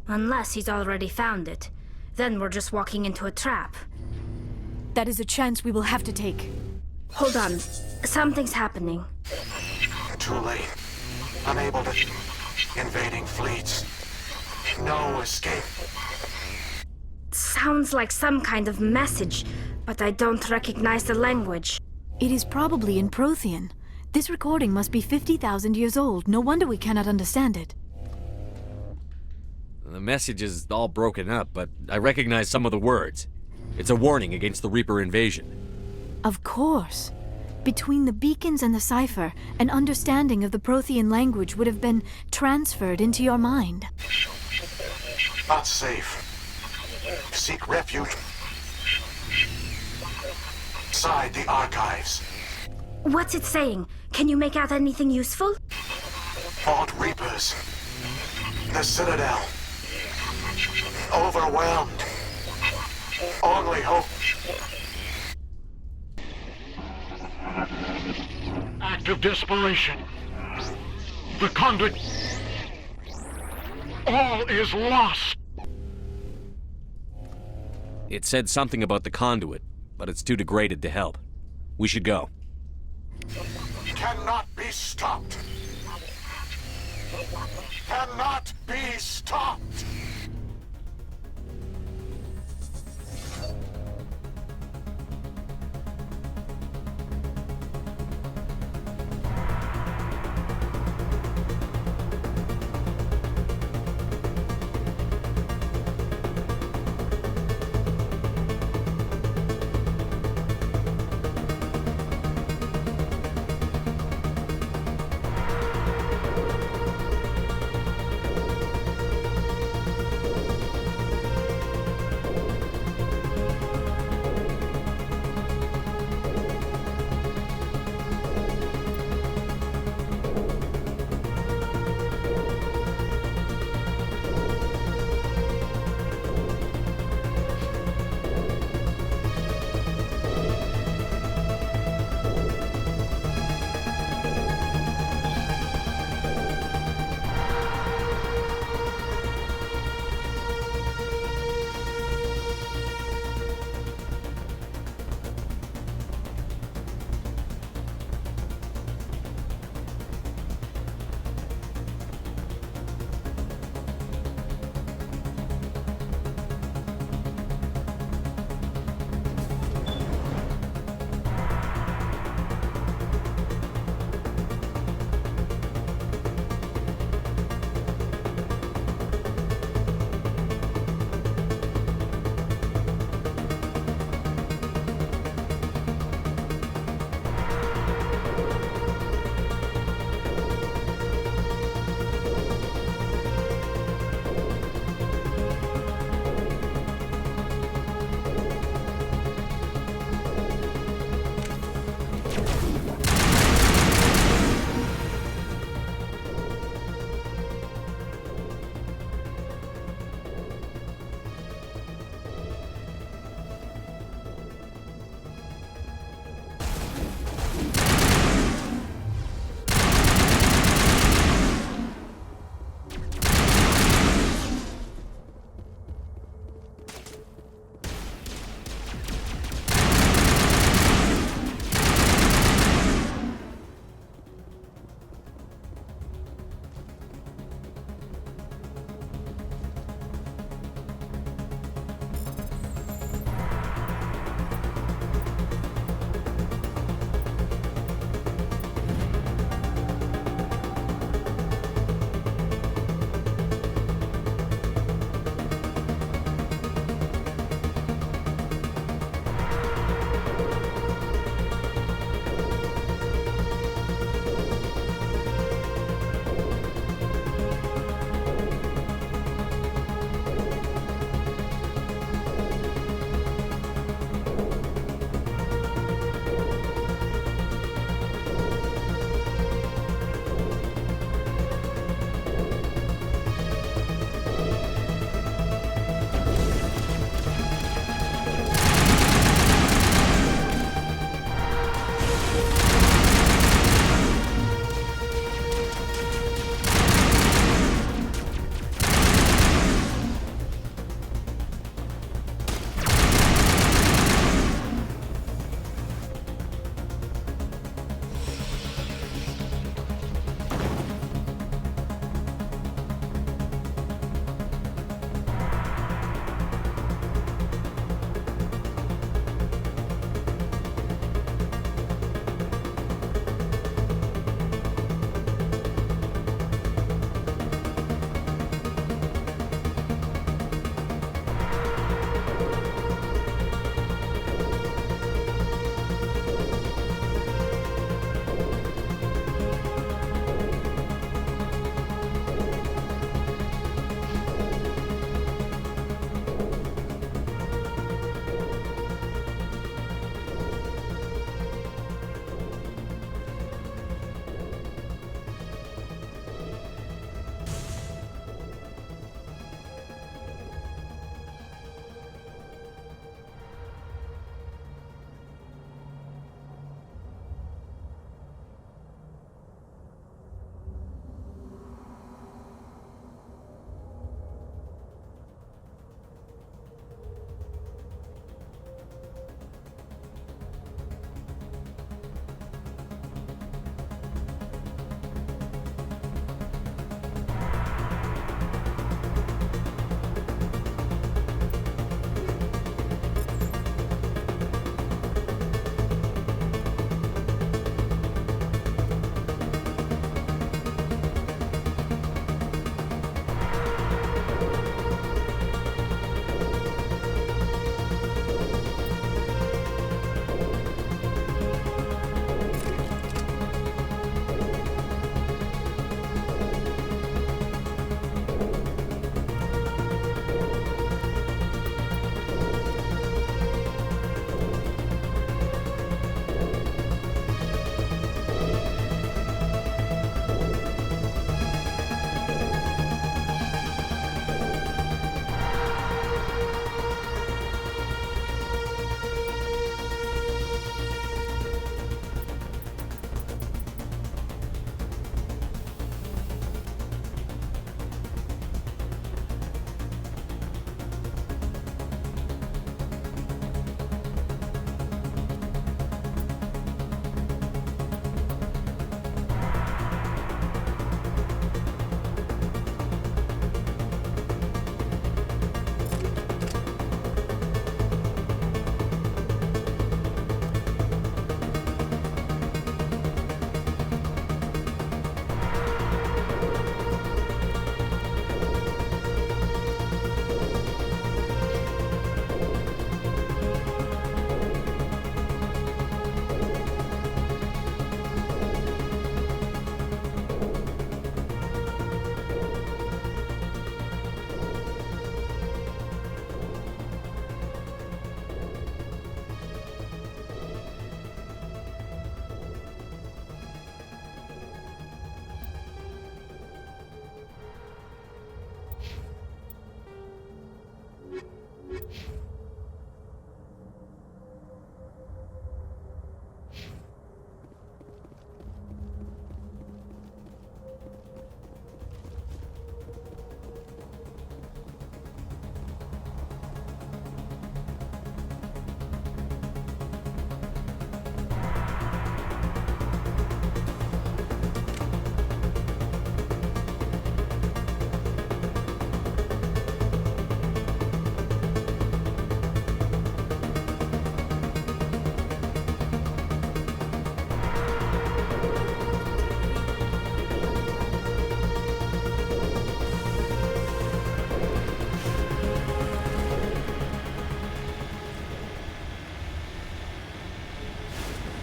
Unless he's already found it. Then we're just walking into a trap. That is a chance we will have to take. Hold on. Something's happening. Too late. Unable to... Invading fleets. No escape. Sounds like some kind of message, but I don't recognize the language. It is probably in Prothean. This recording must be 50,000 years old. No wonder we cannot understand it. The message is all broken up, but I recognize some of the words. It's a warning against the Reaper invasion. Of course. Between the beacons and the cipher, an understanding of the Prothean language would have been transferred into your mind. Not safe. Seek refuge inside the archives. What's it saying? Can you make out anything useful? Vault Reapers. The Citadel. Overwhelmed. Only hope. Act of desperation. The conduit. All is lost. It said something about the conduit, but it's too degraded to help. We should go. Cannot be stopped. Cannot be stopped.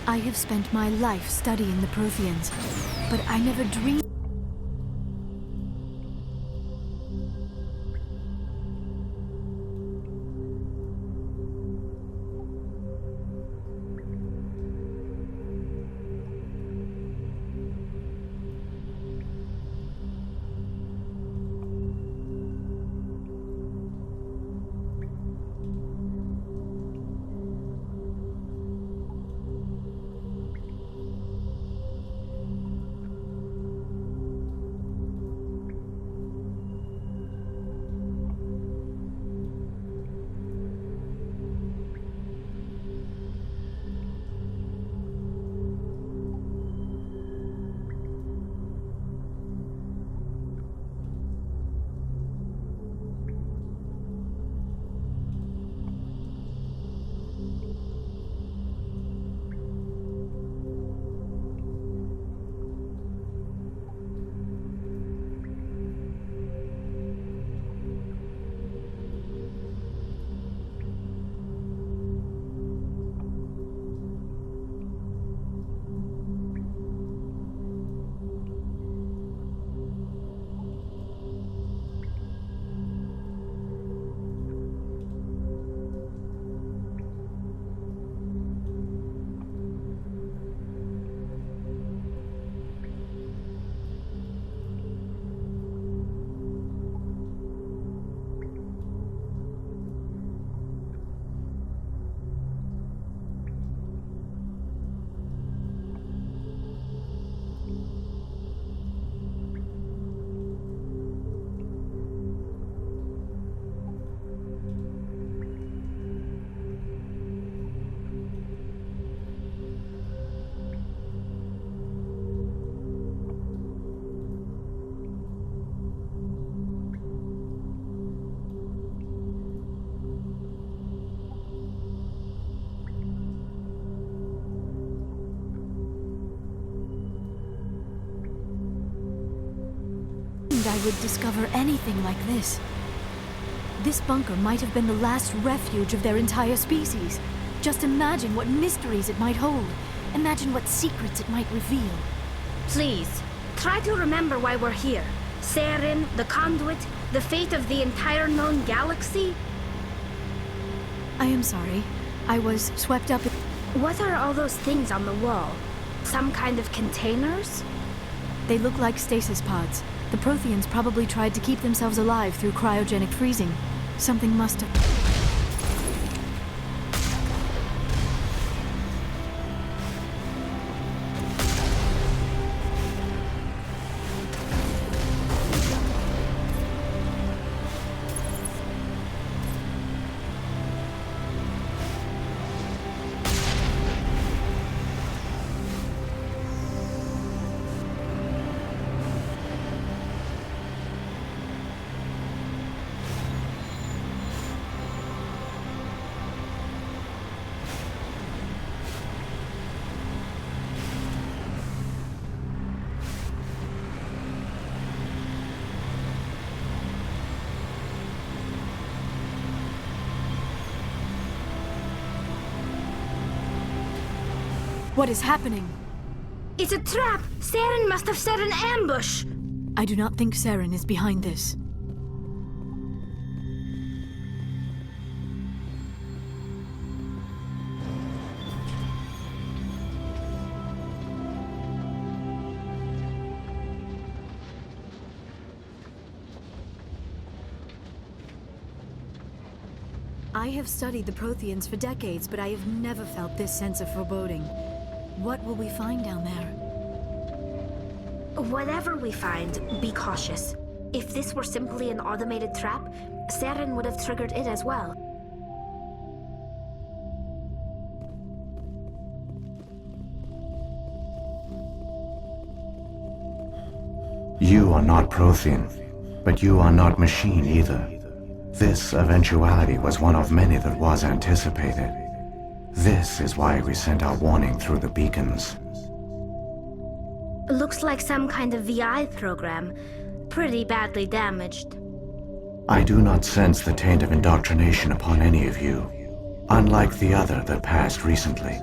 I have spent my life studying the Protheans, but I never dreamed... I would discover anything like this. This bunker might have been the last refuge of their entire species. Just imagine what mysteries it might hold. Imagine what secrets it might reveal. Please, try to remember why we're here. Saren, the Conduit, the fate of the entire known galaxy. I am sorry. I was swept up in... What are all those things on the wall? Some kind of containers? They look like stasis pods. The Protheans probably tried to keep themselves alive through cryogenic freezing. Something must have... What is happening? It's a trap! Saren must have set an ambush! I do not think Saren is behind this. I have studied the Protheans for decades, but I have never felt this sense of foreboding. What will we find down there? Whatever we find, be cautious. If this were simply an automated trap, Saren would have triggered it as well. You are not Prothean, but you are not machine either. This eventuality was one of many that was anticipated. This is why we sent our warning through the beacons. Looks like some kind of VI program. Pretty badly damaged. I do not sense the taint of indoctrination upon any of you, unlike the other that passed recently.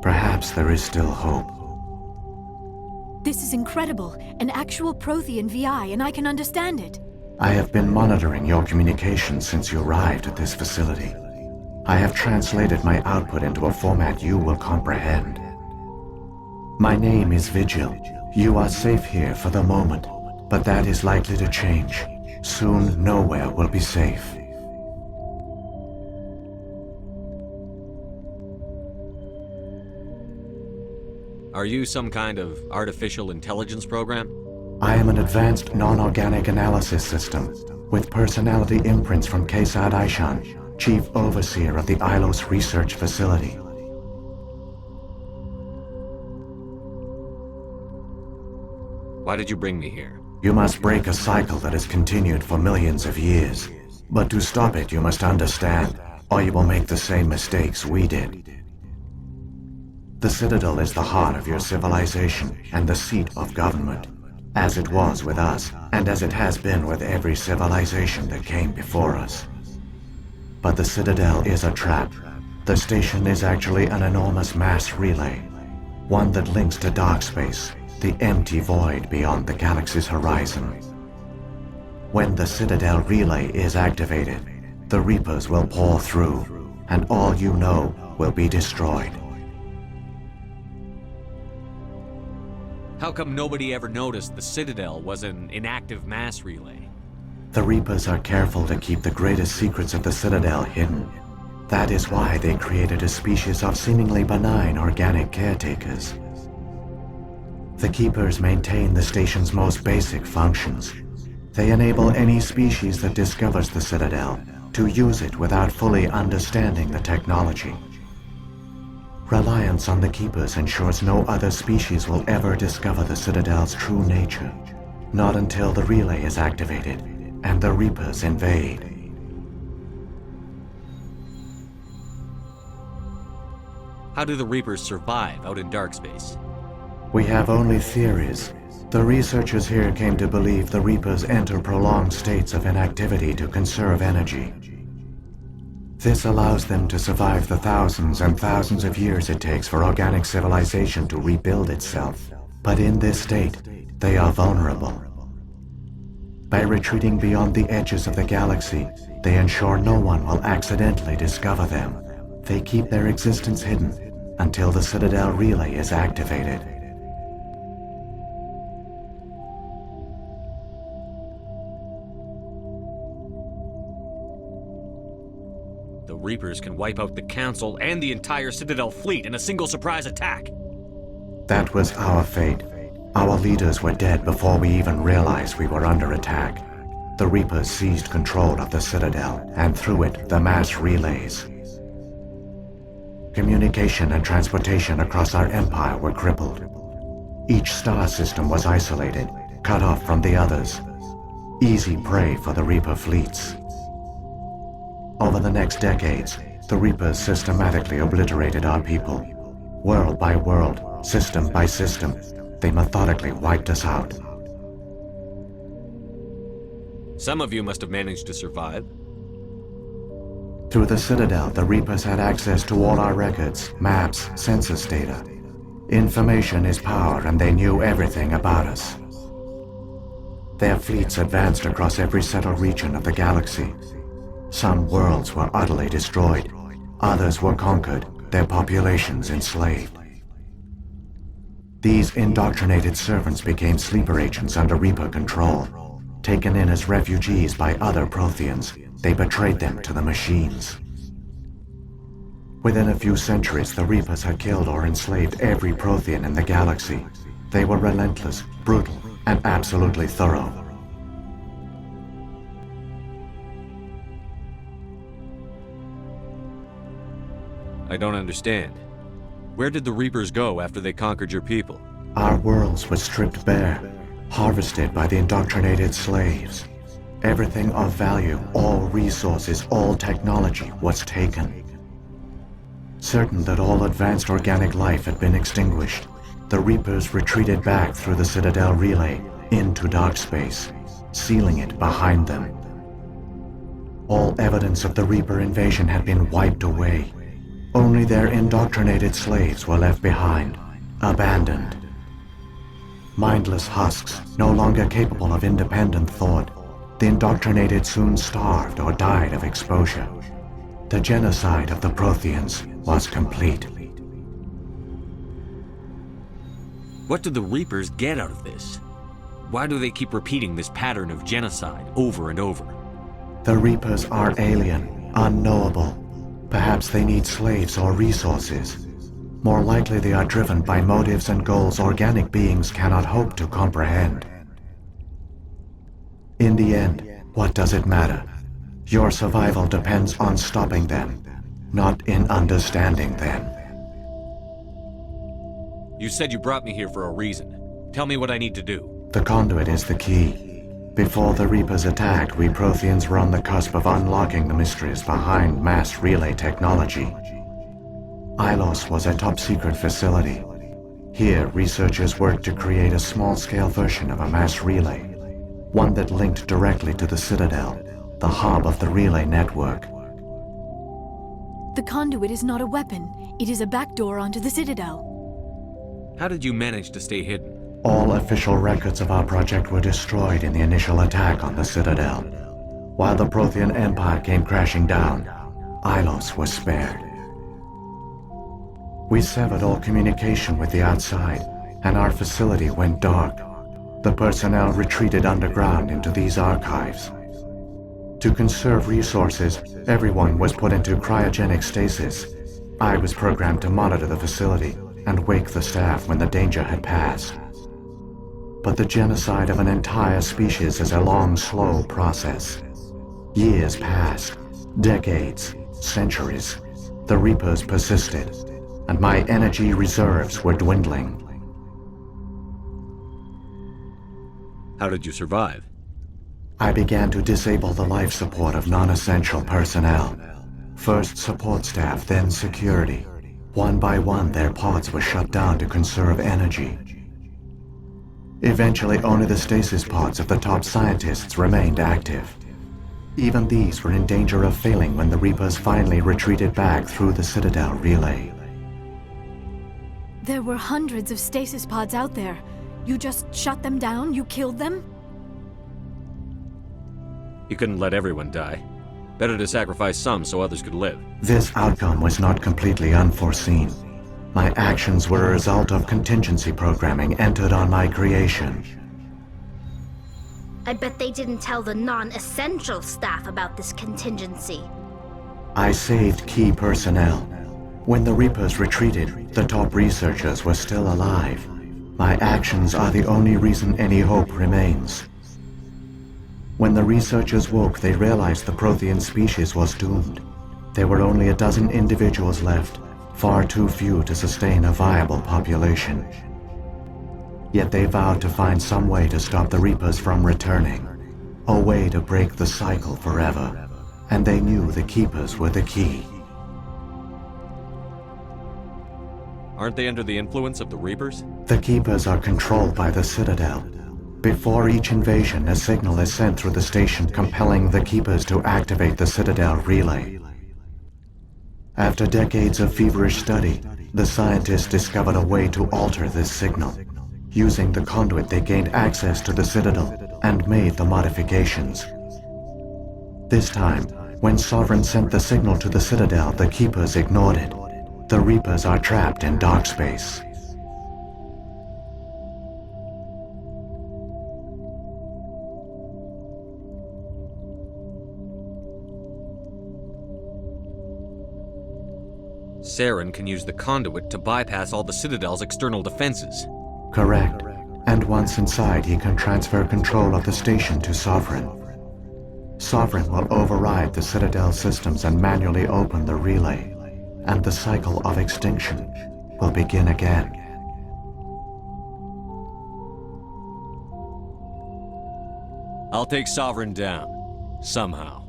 Perhaps there is still hope. This is incredible. An actual Prothean VI, and I can understand it. I have been monitoring your communications since you arrived at this facility. I have translated my output into a format you will comprehend. My name is Vigil. You are safe here for the moment, but that is likely to change. Soon, nowhere will be safe. Are you some kind of artificial intelligence program? I am an advanced non-organic analysis system, with personality imprints from Kesad Aishan, Chief Overseer of the Ilos Research Facility. Why did you bring me here? You must break a cycle that has continued for millions of years. But to stop it, you must understand, or you will make the same mistakes we did. The Citadel is the heart of your civilization and the seat of government, as it was with us, and as it has been with every civilization that came before us. But the Citadel is a trap. The station is actually an enormous mass relay, one that links to dark space, the empty void beyond the galaxy's horizon. When the Citadel relay is activated, the Reapers will pour through, and all you know will be destroyed. How come nobody ever noticed the Citadel was an inactive mass relay? The Reapers are careful to keep the greatest secrets of the Citadel hidden. That is why they created a species of seemingly benign organic caretakers. The Keepers maintain the station's most basic functions. They enable any species that discovers the Citadel to use it without fully understanding the technology. Reliance on the Keepers ensures no other species will ever discover the Citadel's true nature, not until the relay is activated and the Reapers invade. How do the Reapers survive out in dark space? We have only theories. The researchers here came to believe the Reapers enter prolonged states of inactivity to conserve energy. This allows them to survive the thousands and thousands of years it takes for organic civilization to rebuild itself. But in this state, they are vulnerable. By retreating beyond the edges of the galaxy, they ensure no one will accidentally discover them. They keep their existence hidden until the Citadel relay is activated. The Reapers can wipe out the Council and the entire Citadel fleet in a single surprise attack. That was our fate. Our leaders were dead before we even realized we were under attack. The Reapers seized control of the Citadel, and through it, the mass relays. Communication and transportation across our empire were crippled. Each star system was isolated, cut off from the others. Easy prey for the Reaper fleets. Over the next decades, the Reapers systematically obliterated our people. World by world, system by system, they methodically wiped us out. Some of you must have managed to survive. Through the Citadel, the Reapers had access to all our records, maps, census data. Information is power, and they knew everything about us. Their fleets advanced across every settled region of the galaxy. Some worlds were utterly destroyed. Others were conquered, their populations enslaved. These indoctrinated servants became sleeper agents under Reaper control. Taken in as refugees by other Protheans, they betrayed them to the machines. Within a few centuries, the Reapers had killed or enslaved every Prothean in the galaxy. They were relentless, brutal, and absolutely thorough. I don't understand. Where did the Reapers go after they conquered your people? Our worlds were stripped bare, harvested by the indoctrinated slaves. Everything of value, all resources, all technology was taken. Certain that all advanced organic life had been extinguished, the Reapers retreated back through the Citadel relay into dark space, sealing it behind them. All evidence of the Reaper invasion had been wiped away. Only their indoctrinated slaves were left behind, abandoned. Mindless husks, no longer capable of independent thought, the indoctrinated soon starved or died of exposure. The genocide of the Protheans was complete. What do the Reapers get out of this? Why do they keep repeating this pattern of genocide over and over? The Reapers are alien, unknowable. Perhaps they need slaves or resources. More likely they are driven by motives and goals organic beings cannot hope to comprehend. In the end, what does it matter? Your survival depends on stopping them, not in understanding them. You said you brought me here for a reason. Tell me what I need to do. The conduit is the key. Before the Reapers attacked, we Protheans were on the cusp of unlocking the mysteries behind mass relay technology. Ilos was a top-secret facility. Here, researchers worked to create a small-scale version of a mass relay, one that linked directly to the Citadel, the hub of the relay network. The conduit is not a weapon. It is a backdoor onto the Citadel. How did you manage to stay hidden? All official records of our project were destroyed in the initial attack on the Citadel. While the Prothean Empire came crashing down, Ilos was spared. We severed all communication with the outside, and our facility went dark. The personnel retreated underground into these archives. To conserve resources, everyone was put into cryogenic stasis. I was programmed to monitor the facility and wake the staff when the danger had passed. But the genocide of an entire species is a long, slow process. Years passed, decades, centuries. The Reapers persisted, and my energy reserves were dwindling. How did you survive? I began to disable the life support of non-essential personnel. First support staff, then security. One by one, their pods were shut down to conserve energy. Eventually, only the stasis pods of the top scientists remained active. Even these were in danger of failing when the Reapers finally retreated back through the Citadel relay. There were hundreds of stasis pods out there. You just shut them down? You killed them? You couldn't let everyone die. Better to sacrifice some so others could live. This outcome was not completely unforeseen. My actions were a result of contingency programming entered on my creation. I bet they didn't tell the non-essential staff about this contingency. I saved key personnel. When the Reapers retreated, the top researchers were still alive. My actions are the only reason any hope remains. When the researchers woke, they realized the Prothean species was doomed. There were only a dozen individuals left, far too few to sustain a viable population. Yet they vowed to find some way to stop the Reapers from returning, a way to break the cycle forever, and they knew the Keepers were the key. Aren't they under the influence of the Reapers? The Keepers are controlled by the Citadel. Before each invasion, a signal is sent through the station compelling the Keepers to activate the Citadel relay. After decades of feverish study, the scientists discovered a way to alter this signal. Using the conduit, they gained access to the Citadel and made the modifications. This time, when Sovereign sent the signal to the Citadel, the Keepers ignored it. The Reapers are trapped in dark space. Saren can use the conduit to bypass all the Citadel's external defenses. Correct. And once inside, he can transfer control of the station to Sovereign. Sovereign will override the Citadel systems and manually open the relay, and the cycle of extinction will begin again. I'll take Sovereign down. Somehow.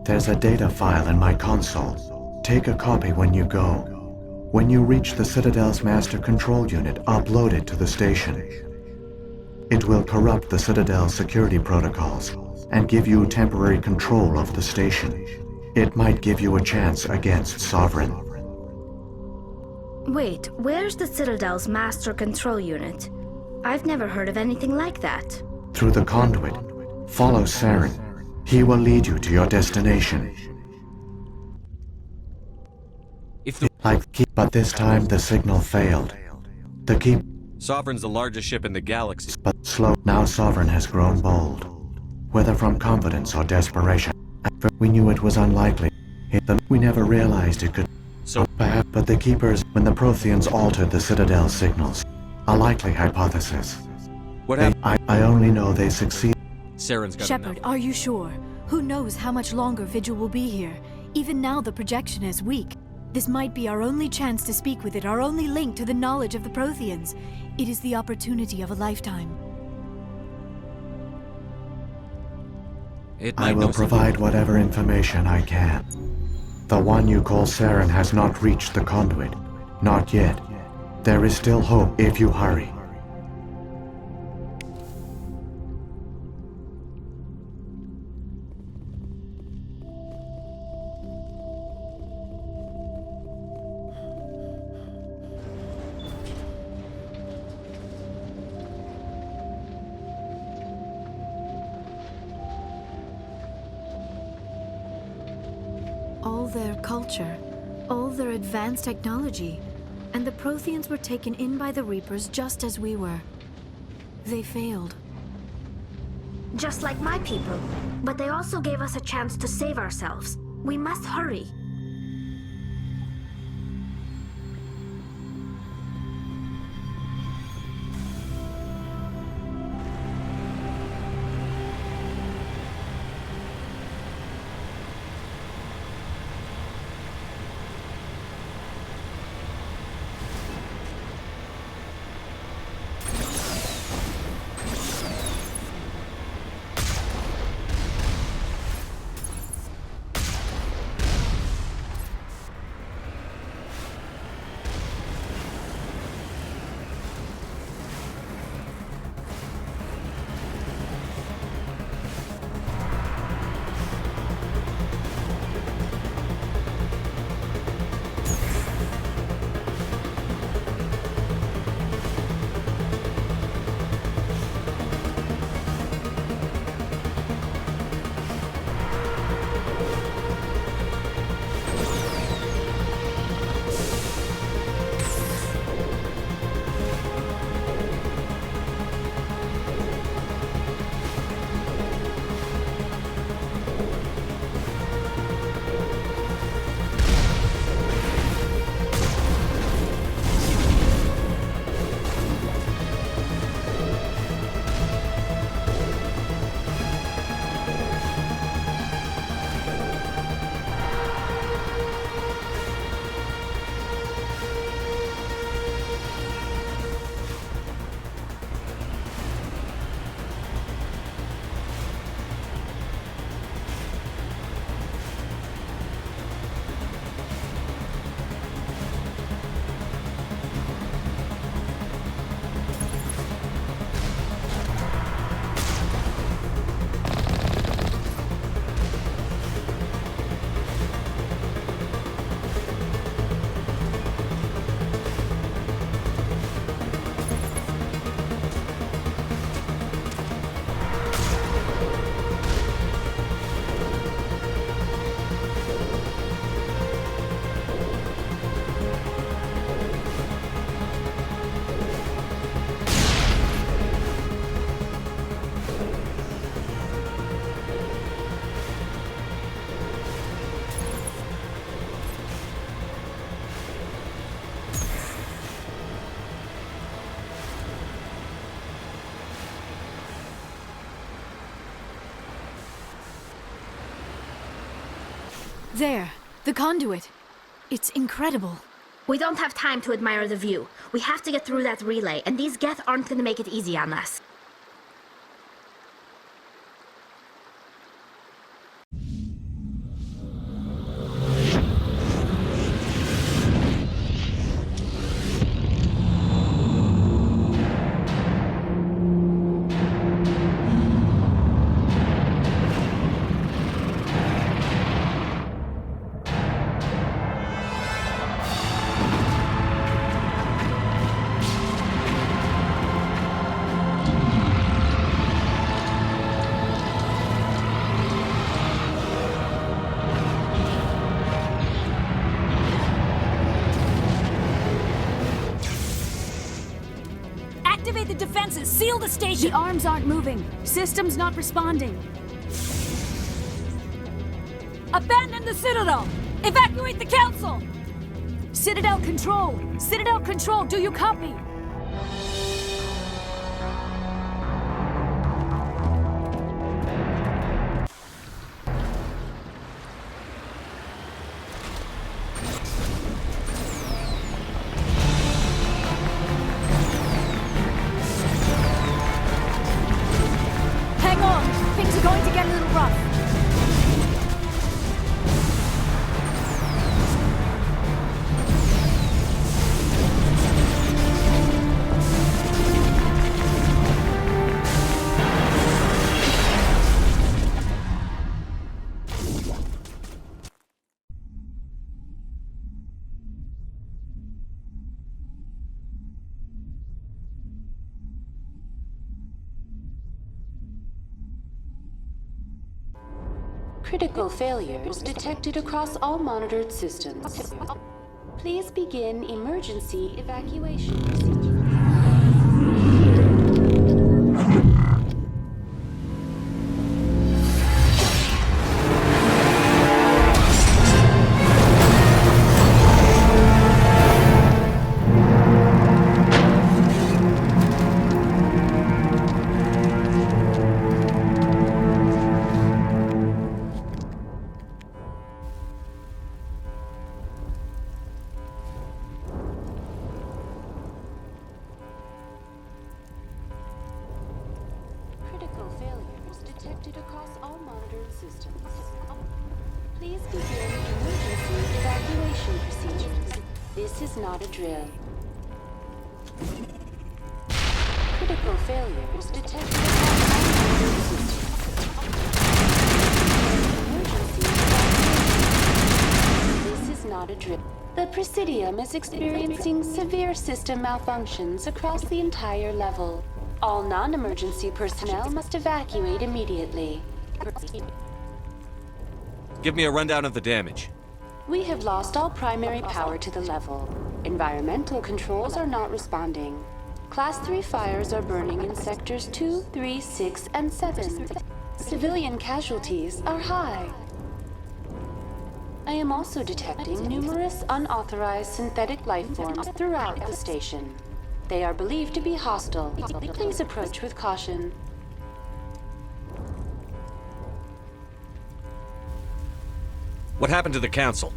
There's a data file in my console. Take a copy when you go. When you reach the Citadel's master control unit, upload it to the station. It will corrupt the Citadel's security protocols and give you temporary control of the station. It might give you a chance against Sovereign. Wait, where's the Citadel's master control unit? I've never heard of anything like that. Through the conduit, follow Saren. He will lead you to your destination. But this time the signal failed. The keep. Sovereign's the largest ship in the galaxy. But slow. Now Sovereign has grown bold. Whether from confidence or desperation. We knew it was unlikely. We never realized it could. So perhaps, but the Keepers, when the Protheans altered the Citadel signals. A likely hypothesis. What happened? I only know they succeeded. Saren's got Shepard, are you sure? Who knows how much longer Vigil will be here? Even now the projection is weak. This might be our only chance to speak with it, our only link to the knowledge of the Protheans. It is the opportunity of a lifetime. I will provide whatever information I can. The one you call Saren has not reached the conduit. Not yet. There is still hope if you hurry. All their culture, all their advanced technology, and the Protheans were taken in by the Reapers just as we were. They failed. Just like my people. But they also gave us a chance to save ourselves. We must hurry. There, the conduit. It's incredible. We don't have time to admire the view. We have to get through that relay, and these Geth aren't gonna make it easy on us. the station! The arms aren't moving. System's not responding. Abandon the Citadel! Evacuate the Council! Citadel Control! Citadel Control, do you copy? Hang on! Things are going to get a little rough. Critical failures detected across all monitored systems. Please begin emergency evacuation procedure. Critical failures detected across all monitored systems. Please begin emergency evacuation procedures. This is not a drill. Critical failures detected across all monitored systems. Emergency evacuation. This is not a drill. The Presidium is experiencing severe system malfunctions across the entire level. All non-emergency personnel must evacuate immediately. Give me a rundown of the damage. We have lost all primary power to the level. Environmental controls are not responding. Class 3 fires are burning in sectors 2, 3, 6, and 7. Civilian casualties are high. I am also detecting numerous unauthorized synthetic life forms throughout the station. They are believed to be hostile. Please approach with caution. What happened to the Council?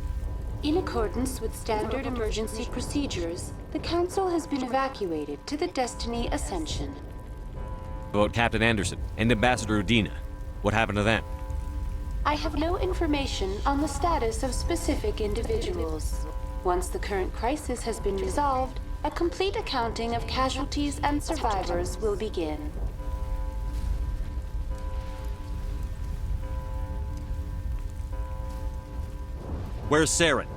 In accordance with standard emergency procedures, the Council has been evacuated to the Destiny Ascension. About Captain Anderson and Ambassador Udina. What happened to them? I have no information on the status of specific individuals. Once the current crisis has been resolved, a complete accounting of casualties and survivors will begin. Where's Saren?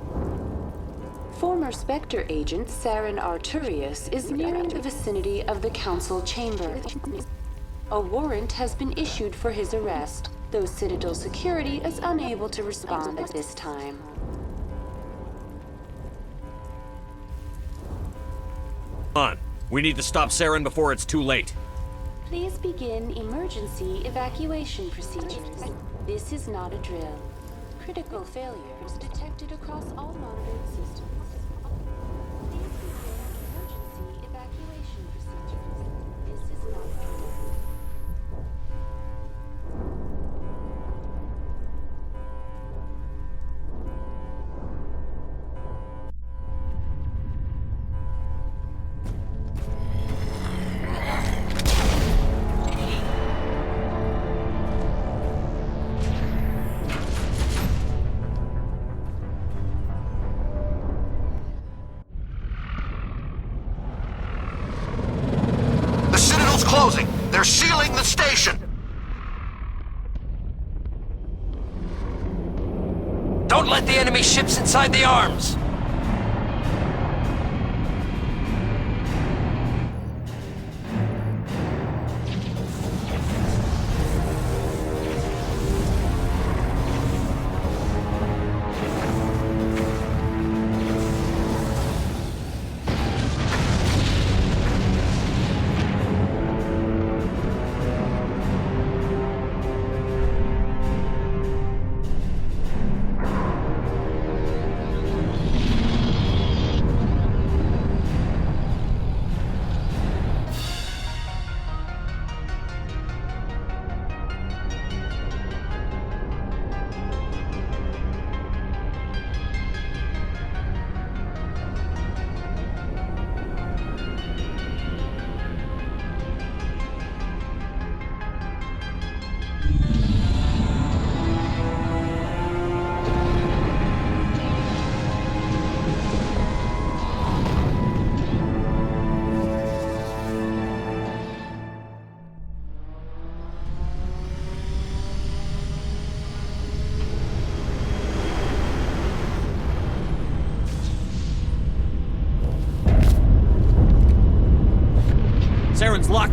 Former Spectre agent Saren Arturius is nearing the vicinity of the Council chamber. A warrant has been issued for his arrest, though Citadel security is unable to respond at this time. On. We need to stop Saren before it's too late. Please begin emergency evacuation procedures. This is not a drill. Critical failures detected across all monitored systems. Please begin emergency evacuation procedures. This is not a drill. Closing. They're sealing the station. Don't let the enemy ships inside the arms!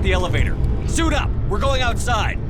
the elevator. Suit up! We're going outside!